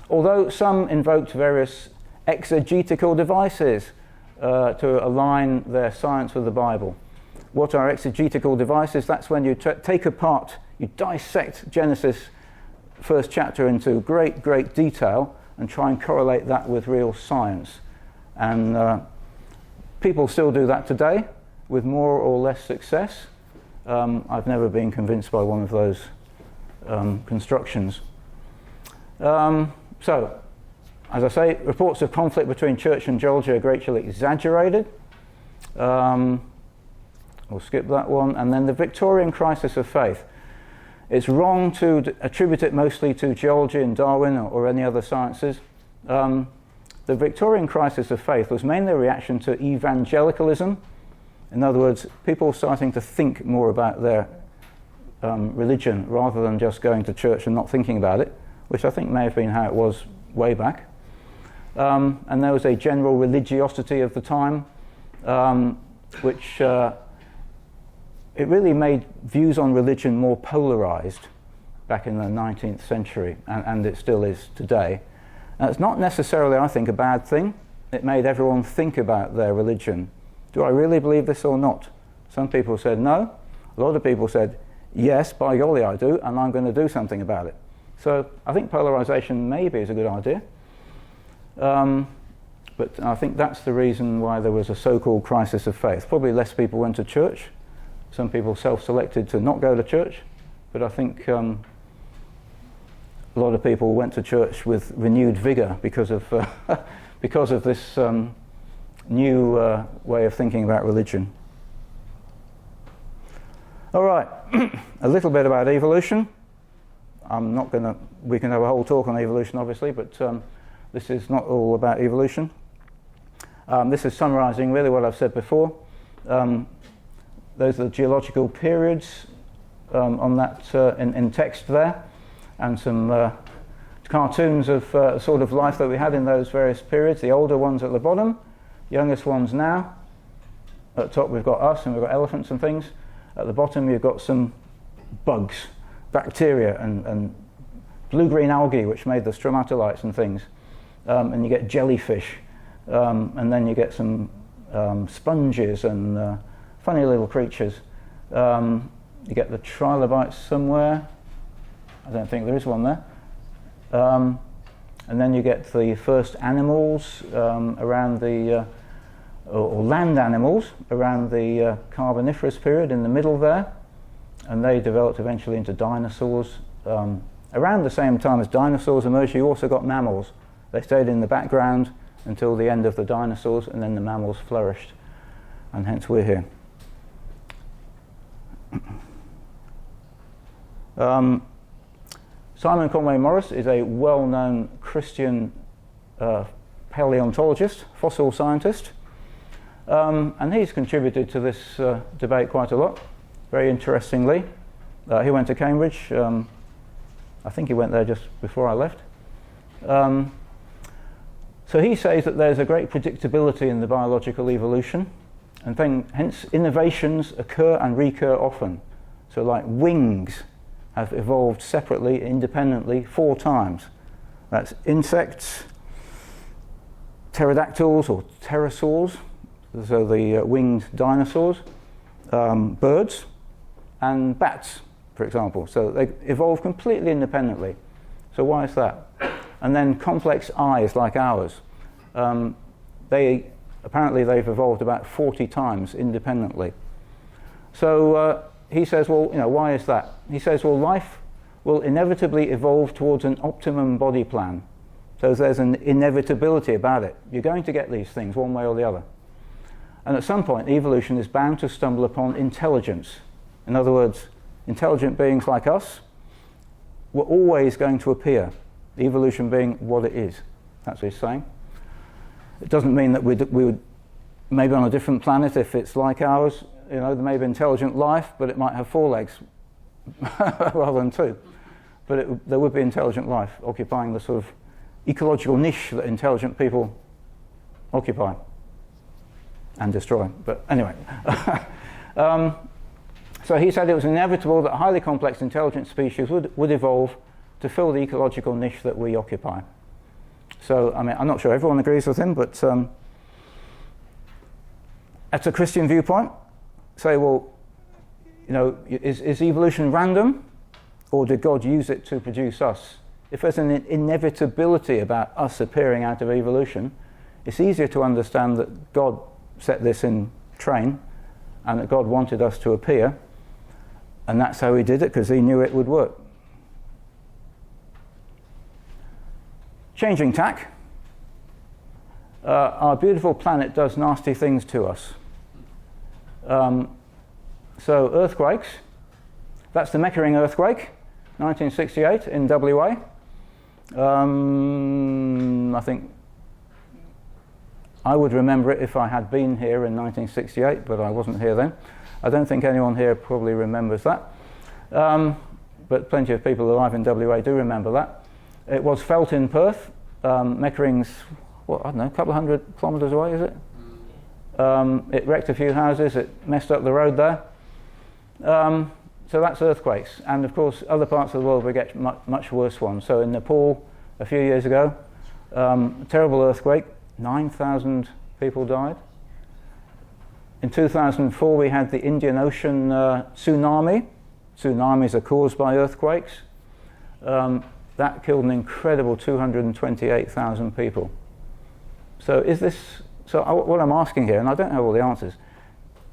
although some invoked various exegetical devices to align their science with the Bible. What are exegetical devices? That's when you take apart, you dissect Genesis first chapter into great detail and try and correlate that with real science. And people still do that today with more or less success. I've never been convinced by one of those constructions. So, as I say, reports of conflict between church and geology are greatly exaggerated. We'll skip that one. And then the Victorian crisis of faith. It's wrong to attribute it mostly to geology and Darwin or any other sciences. The Victorian crisis of faith was mainly a reaction to evangelicalism. In other words, people starting to think more about their religion rather than just going to church and not thinking about it, which I think may have been how it was way back. And there was a general religiosity of the time, which it really made views on religion more polarized back in the 19th century, and it still is today. And it's not necessarily, I think, a bad thing. It made everyone think about their religion. Do I really believe this or not? Some people said no. A lot of people said, yes, by golly I do, and I'm going to do something about it. So I think polarization maybe is a good idea. But I think that's the reason why there was a so-called crisis of faith. Probably less people went to church. Some people self-selected to not go to church. But I think a lot of people went to church with renewed vigor because of this new way of thinking about religion. All right, a little bit about evolution. We can have a whole talk on evolution, obviously, but this is not all about evolution. This is summarizing really what I've said before. Those are the geological periods on that in text there, and some cartoons of sort of life that we had in those various periods. The older ones at the bottom, youngest ones now. At the top we've got us, and we've got elephants and things. At the bottom you've got some bugs, bacteria and blue-green algae, which made the stromatolites and things. And you get jellyfish, and then you get some sponges and funny little creatures. You get the trilobites somewhere. I don't think there is one there. And then you get the first animals around the, or land animals around the Carboniferous period in the middle there. And they developed eventually into dinosaurs. Around the same time as dinosaurs emerged, you also got mammals. They stayed in the background until the end of the dinosaurs, and then the mammals flourished. And hence we're here. Simon Conway Morris is a well-known Christian paleontologist, fossil scientist, and he's contributed to this debate quite a lot, very interestingly. He went to Cambridge. I think he went there just before I left. So he says that there's a great predictability in the biological evolution, and hence innovations occur and recur often. So like wings have evolved separately, independently, 4 times. That's insects, pterodactyls or pterosaurs, so the winged dinosaurs, birds, and bats, for example. So they evolve completely independently. So why is that? And then complex eyes like ours. Apparently they've evolved about 40 times independently. So he says, well, why is that? He says, well, life will inevitably evolve towards an optimum body plan. So there's an inevitability about it. You're going to get these things one way or the other. And at some point, evolution is bound to stumble upon intelligence. In other words, intelligent beings like us were always going to appear, evolution being what it is. That's what he's saying. It doesn't mean that we would maybe on a different planet, if it's like ours, there may be intelligent life, but it might have 4 legs rather than 2. but there would be intelligent life occupying the sort of ecological niche that intelligent people occupy and destroy. But anyway, so he said it was inevitable that highly complex intelligent species would evolve to fill the ecological niche that we occupy. So, I mean, I'm not sure everyone agrees with him, but that's a Christian viewpoint. Say, well, you know, is evolution random, or did God use it to produce us? If there's an inevitability about us appearing out of evolution, it's easier to understand that God set this in train and that God wanted us to appear, and that's how he did it, because he knew it would work. Changing tack. Our beautiful planet does nasty things to us. So earthquakes, that's the Meckering earthquake, 1968 in WA. I think I would remember it if I had been here in 1968, but I wasn't here then. I don't think anyone here probably remembers that. But plenty of people alive in WA do remember that. It was felt in Perth. Meckering's, what, I don't know, a couple of 100 kilometres away, is it? It wrecked a few houses, it messed up the road there. So that's earthquakes. And of course, other parts of the world we get much worse ones. So in Nepal, a few years ago, a terrible earthquake, 9,000 people died. In 2004, we had the Indian Ocean tsunami. Tsunamis are caused by earthquakes. That killed an incredible 228,000 people. So what I'm asking here, and I don't have all the answers,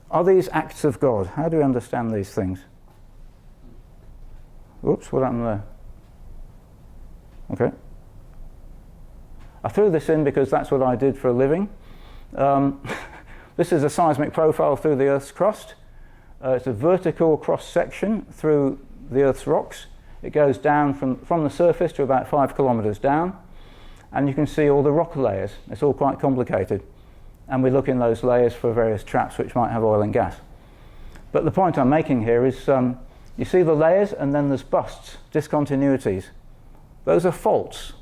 are these acts of God? How do we understand these things? Whoops, what happened there? Okay. I threw this in because that's what I did for a living. This is a seismic profile through the Earth's crust. It's a vertical cross-section through the Earth's rocks. It goes down from the surface to about 5 kilometres down, and you can see all the rock layers. It's all quite complicated, and we look in those layers for various traps which might have oil and gas. But the point I'm making here is you see the layers, and then there's busts, discontinuities. Those are faults,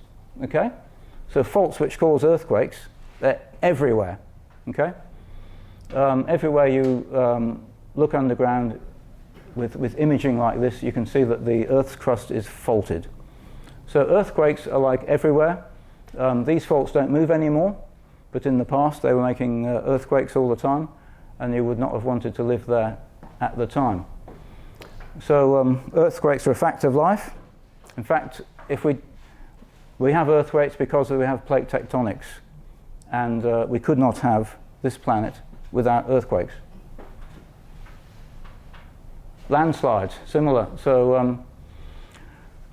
okay? So faults which cause earthquakes, they're everywhere, okay? Everywhere you look underground with imaging like this, you can see that the Earth's crust is faulted. So earthquakes are like everywhere. These faults don't move anymore, but in the past they were making earthquakes all the time, and you would not have wanted to live there at the time. So earthquakes are a fact of life. In fact, if we have earthquakes because we have plate tectonics, and we could not have this planet without earthquakes. Landslides, similar. So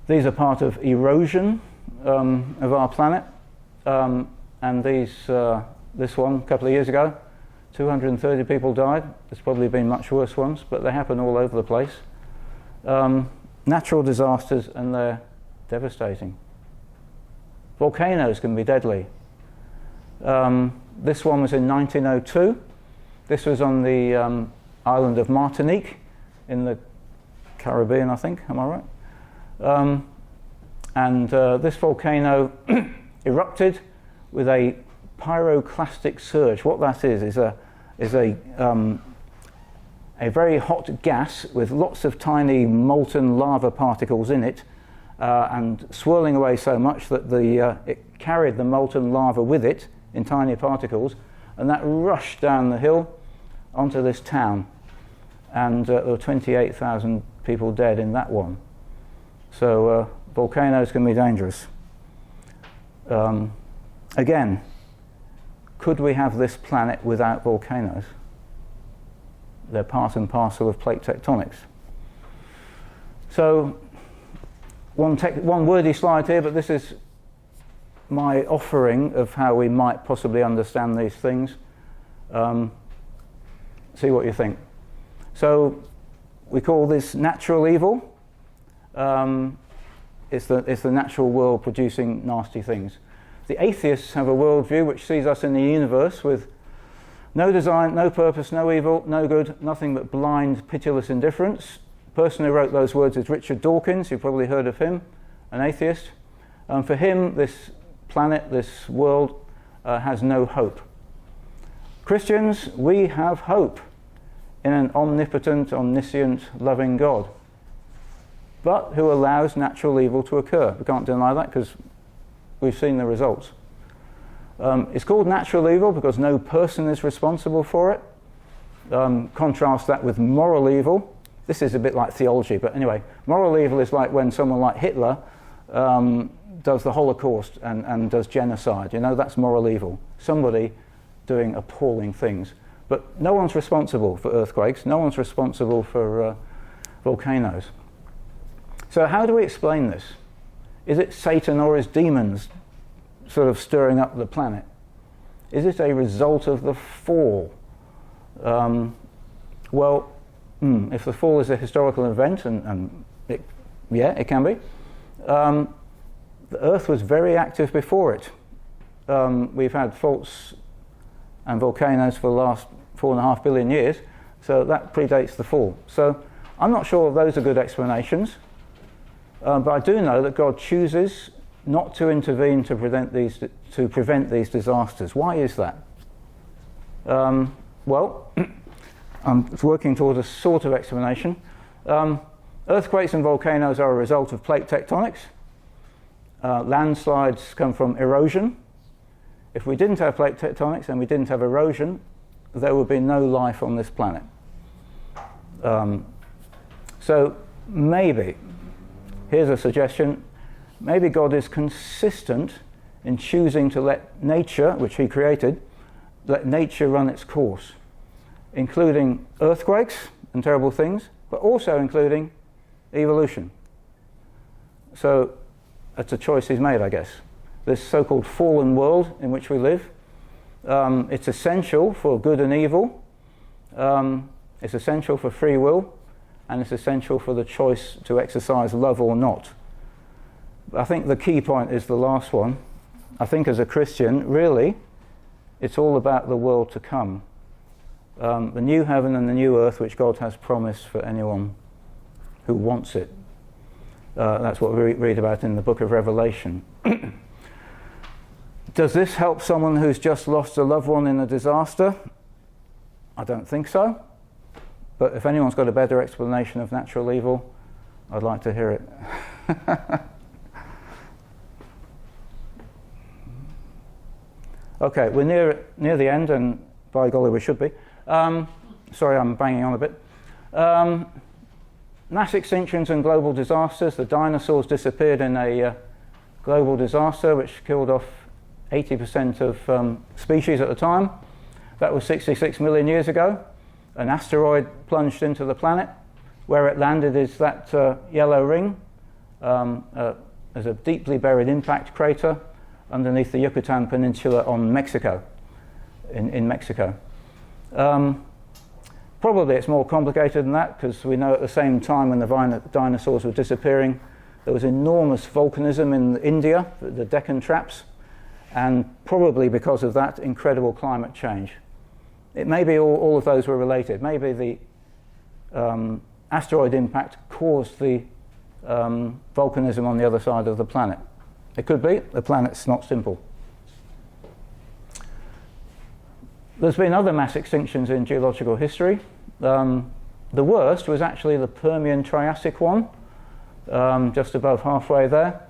these are part of erosion of our planet, and this one a couple of years ago, 230 people died. There's probably been much worse ones, but they happen all over the place. Natural disasters, and they're devastating. Volcanoes can be deadly. This one was in 1902. This was on the island of Martinique in the Caribbean, I think. Am I right? And this volcano erupted with a pyroclastic surge. What that is a very hot gas with lots of tiny molten lava particles in it, and swirling away so much that it carried the molten lava with it in tiny particles, and that rushed down the hill onto this town. And there were 28,000 people dead in that one. So volcanoes can be dangerous. Again, could we have this planet without volcanoes? They're part and parcel of plate tectonics. So one wordy slide here, but this is my offering of how we might possibly understand these things. See what you think. So we call this natural evil. It's the natural world producing nasty things. The atheists have a worldview which sees us in the universe with no design, no purpose, no evil, no good, nothing but blind, pitiless indifference. person who wrote those words is Richard Dawkins. You've probably heard of him, an atheist. For him, this planet, this world, has no hope. Christians, we have hope in an omnipotent, omniscient, loving God, but who allows natural evil to occur. We can't deny that because we've seen the results. It's called natural evil because no person is responsible for it. Contrast that with moral evil. This is a bit like theology, but anyway, moral evil is like when someone like Hitler does the Holocaust and does genocide. You know, that's moral evil. Somebody doing appalling things. But no one's responsible for earthquakes. No one's responsible for volcanoes. So how do we explain this? Is it Satan or is demons sort of stirring up the planet? Is it a result of the fall? Well, if the fall is a historical event, and it can be, the Earth was very active before it. We've had faults and volcanoes for the last 4.5 billion years, so that predates the fall. So I'm not sure those are good explanations, but I do know that God chooses not to intervene to prevent these disasters. Why is that? Well, I'm working towards a sort of explanation. Earthquakes and volcanoes are a result of plate tectonics. Landslides come from erosion. If we didn't have plate tectonics and we didn't have erosion, there would be no life on this planet. So maybe, here's a suggestion, maybe God is consistent in choosing to let nature, which he created, let nature run its course, including earthquakes and terrible things, but also including evolution. So that's a choice he's made, I guess. This so-called fallen world in which we live, it's essential for good and evil, it's essential for free will, and it's essential for the choice to exercise love or not. I think the key point is the last one. I think as a Christian, really, it's all about the world to come. The new heaven and the new earth which God has promised for anyone who wants it. That's what we read about in the book of Revelation. Does this help someone who's just lost a loved one in a disaster? I don't think so. But if anyone's got a better explanation of natural evil, I'd like to hear it. Okay, we're near the end, and by golly, we should be. Sorry, I'm banging on a bit. Mass extinctions and global disasters. The dinosaurs disappeared in a global disaster which killed off 80% of species at the time. That was 66 million years ago. An asteroid plunged into the planet. Where it landed is that yellow ring. There's a deeply buried impact crater underneath the Yucatan Peninsula on Mexico, in Mexico. Probably it's more complicated than that, because we know at the same time when the dinosaurs were disappearing, there was enormous volcanism in India, the Deccan Traps, and probably because of that, incredible climate change. It may be all of those were related. Maybe the asteroid impact caused the volcanism on the other side of the planet. It could be. The planet's not simple. There's been other mass extinctions in geological history. The worst was actually the Permian-Triassic one, just above halfway there.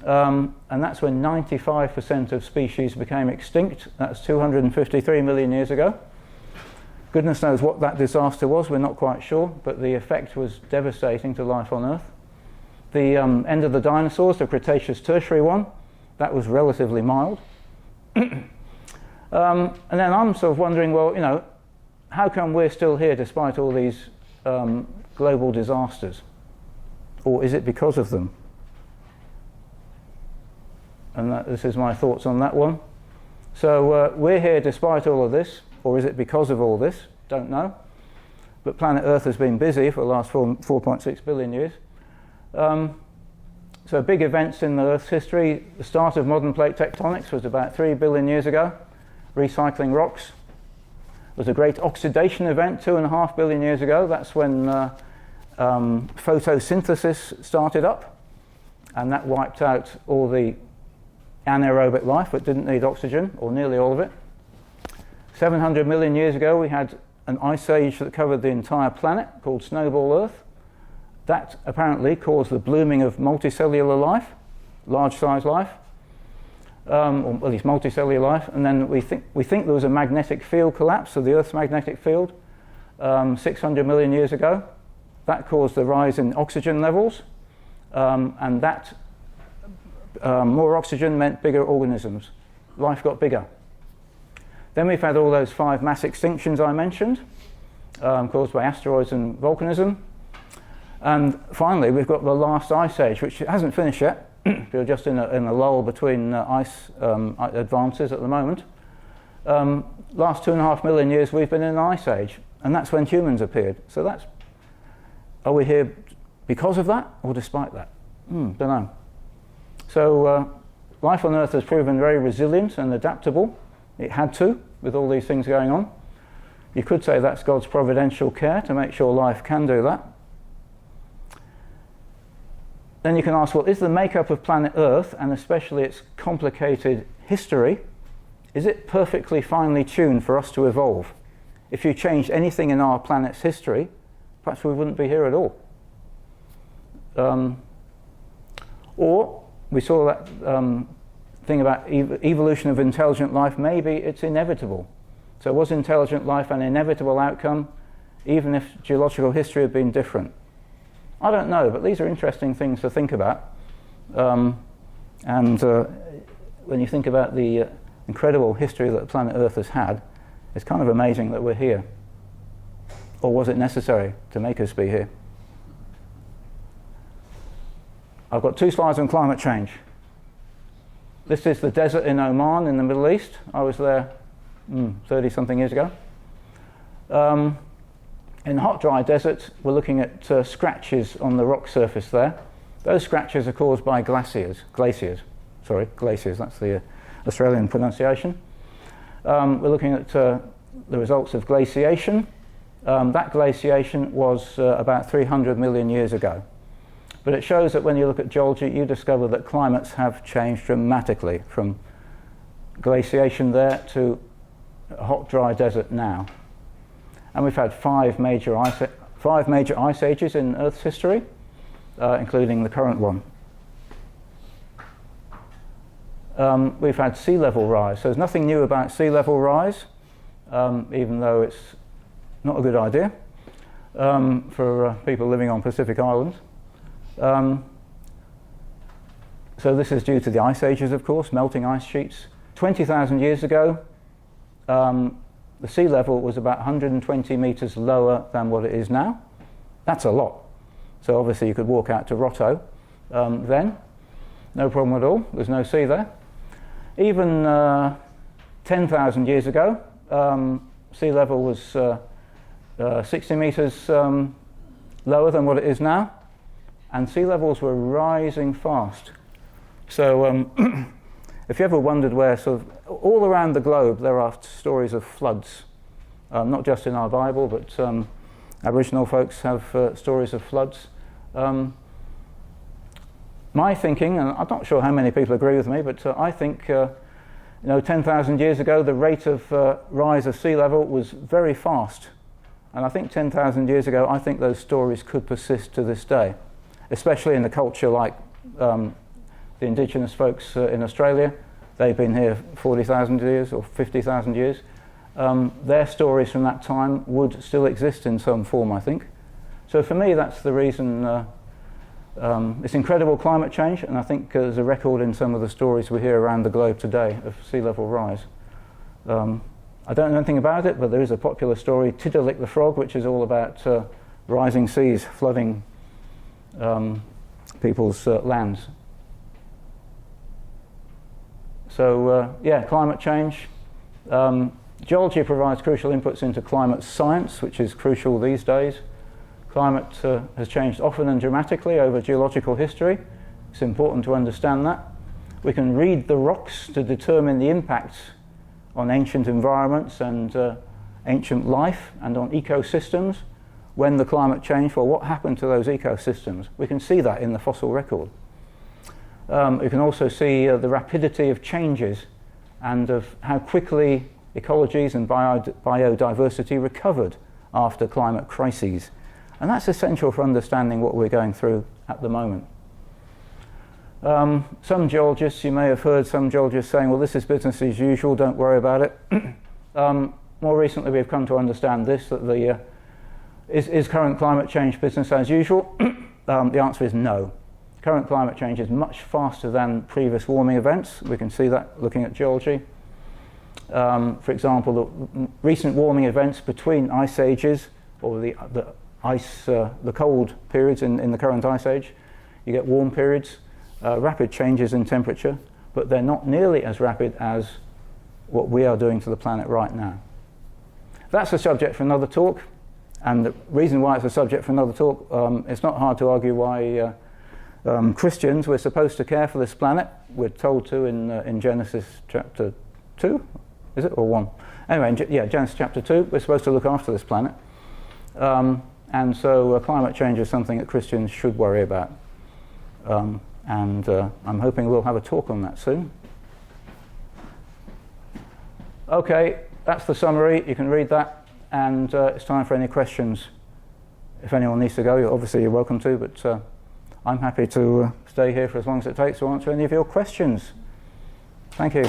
And that's when 95% of species became extinct. That's 253 million years ago. Goodness knows what that disaster was, we're not quite sure, but the effect was devastating to life on Earth. The end of the dinosaurs, the Cretaceous-Tertiary one, that was relatively mild. And then I'm sort of wondering, well, you know, how come we're still here despite all these global disasters? Or is it because of them? And this is my thoughts on that one. So we're here despite all of this, or is it because of all this? Don't know. But planet Earth has been busy for the last 4.6 billion years. So big events in the Earth's history. The start of modern plate tectonics was about 3 billion years ago. Recycling rocks. There was a great oxidation event 2.5 billion years ago. That's when photosynthesis started up, and that wiped out all the anaerobic life that didn't need oxygen, or nearly all of it. 700 million years ago, we had an ice age that covered the entire planet called Snowball Earth. That apparently caused the blooming of multicellular life, large-size life, or at least multicellular life. And then we think there was a magnetic field collapse of the Earth's magnetic field 600 million years ago. That caused the rise in oxygen levels, and that more oxygen meant bigger organisms. Life got bigger. Then we've had all those 5 mass extinctions I mentioned, caused by asteroids and volcanism. And finally, we've got the last ice age, which hasn't finished yet. We're just in a lull between ice advances at the moment. Last 2.5 million years, we've been in an ice age, and that's when humans appeared. So are we here because of that or despite that? Don't know. So life on Earth has proven very resilient and adaptable. It had to, with all these things going on. You could say that's God's providential care to make sure life can do that. Then you can ask, well, is the makeup of planet Earth, and especially its complicated history, is it perfectly finely tuned for us to evolve? If you changed anything in our planet's history, perhaps we wouldn't be here at all. Or we saw that thing about evolution of intelligent life. Maybe it's inevitable. So was intelligent life an inevitable outcome, even if geological history had been different? I don't know, but these are interesting things to think about. When you think about the incredible history that planet Earth has had, it's kind of amazing that we're here. Or was it necessary to make us be here? I've got 2 slides on climate change. This is the desert in Oman in the Middle East. I was there 30-something years ago. In hot, dry desert, we're looking at scratches on the rock surface there. Those scratches are caused by glaciers, that's the Australian pronunciation. We're looking at the results of glaciation. That glaciation was about 300 million years ago. But it shows that when you look at geology, you discover that climates have changed dramatically from glaciation there to a hot, dry desert now. And we've had 5 major ice ages in Earth's history, including the current one. We've had sea level rise. So there's nothing new about sea level rise, even though it's not a good idea for people living on Pacific Islands. So this is due to the ice ages, of course, melting ice sheets. 20,000 years ago, the sea level was about 120 meters lower than what it is now. That's a lot. So obviously you could walk out to Roto then. No problem at all. There's no sea there. Even 10,000 years ago, sea level was 60 meters lower than what it is now. And sea levels were rising fast. So if you ever wondered where, sort of all around the globe there are stories of floods, not just in our Bible, but Aboriginal folks have stories of floods. My thinking, and I'm not sure how many people agree with me, but I think 10,000 years ago the rate of rise of sea level was very fast. And I think 10,000 years ago, I think those stories could persist to this day, especially in a culture like the indigenous folks in Australia. They've been here 40,000 years or 50,000 years. Their stories from that time would still exist in some form, I think. So for me, that's the reason. It's incredible climate change, and I think there's a record in some of the stories we hear around the globe today of sea level rise. I don't know anything about it, but there is a popular story, Tiddalik the Frog, which is all about rising seas flooding people's lands. So climate change. Geology provides crucial inputs into climate science, which is crucial these days. Climate has changed often and dramatically over geological history. It's important to understand that. We can read the rocks to determine the impacts on ancient environments and ancient life and on ecosystems. when the climate changed, well, what happened to those ecosystems? We can see that in the fossil record. You can also see the rapidity of changes and of how quickly ecologies and biodiversity recovered after climate crises. And that's essential for understanding what we're going through at the moment. Some geologists, you may have heard some geologists saying, well, this is business as usual, don't worry about it. More recently, we've come to understand this, that is current climate change business as usual? The answer is no. Current climate change is much faster than previous warming events. We can see that looking at geology. For example, the recent warming events between ice ages, or the cold periods in the current ice age, you get warm periods, rapid changes in temperature, but they're not nearly as rapid as what we are doing to the planet right now. That's a subject for another talk, and the reason why it's a subject for another talk, it's not hard to argue why Christians, we're supposed to care for this planet. We're told to in Genesis chapter 2, is it, or 1? Anyway, Genesis chapter 2, we're supposed to look after this planet. And so climate change is something that Christians should worry about. And I'm hoping we'll have a talk on that soon. Okay, that's the summary. You can read that, and it's time for any questions. If anyone needs to go, obviously you're welcome to, but I'm happy to stay here for as long as it takes to answer any of your questions. Thank you.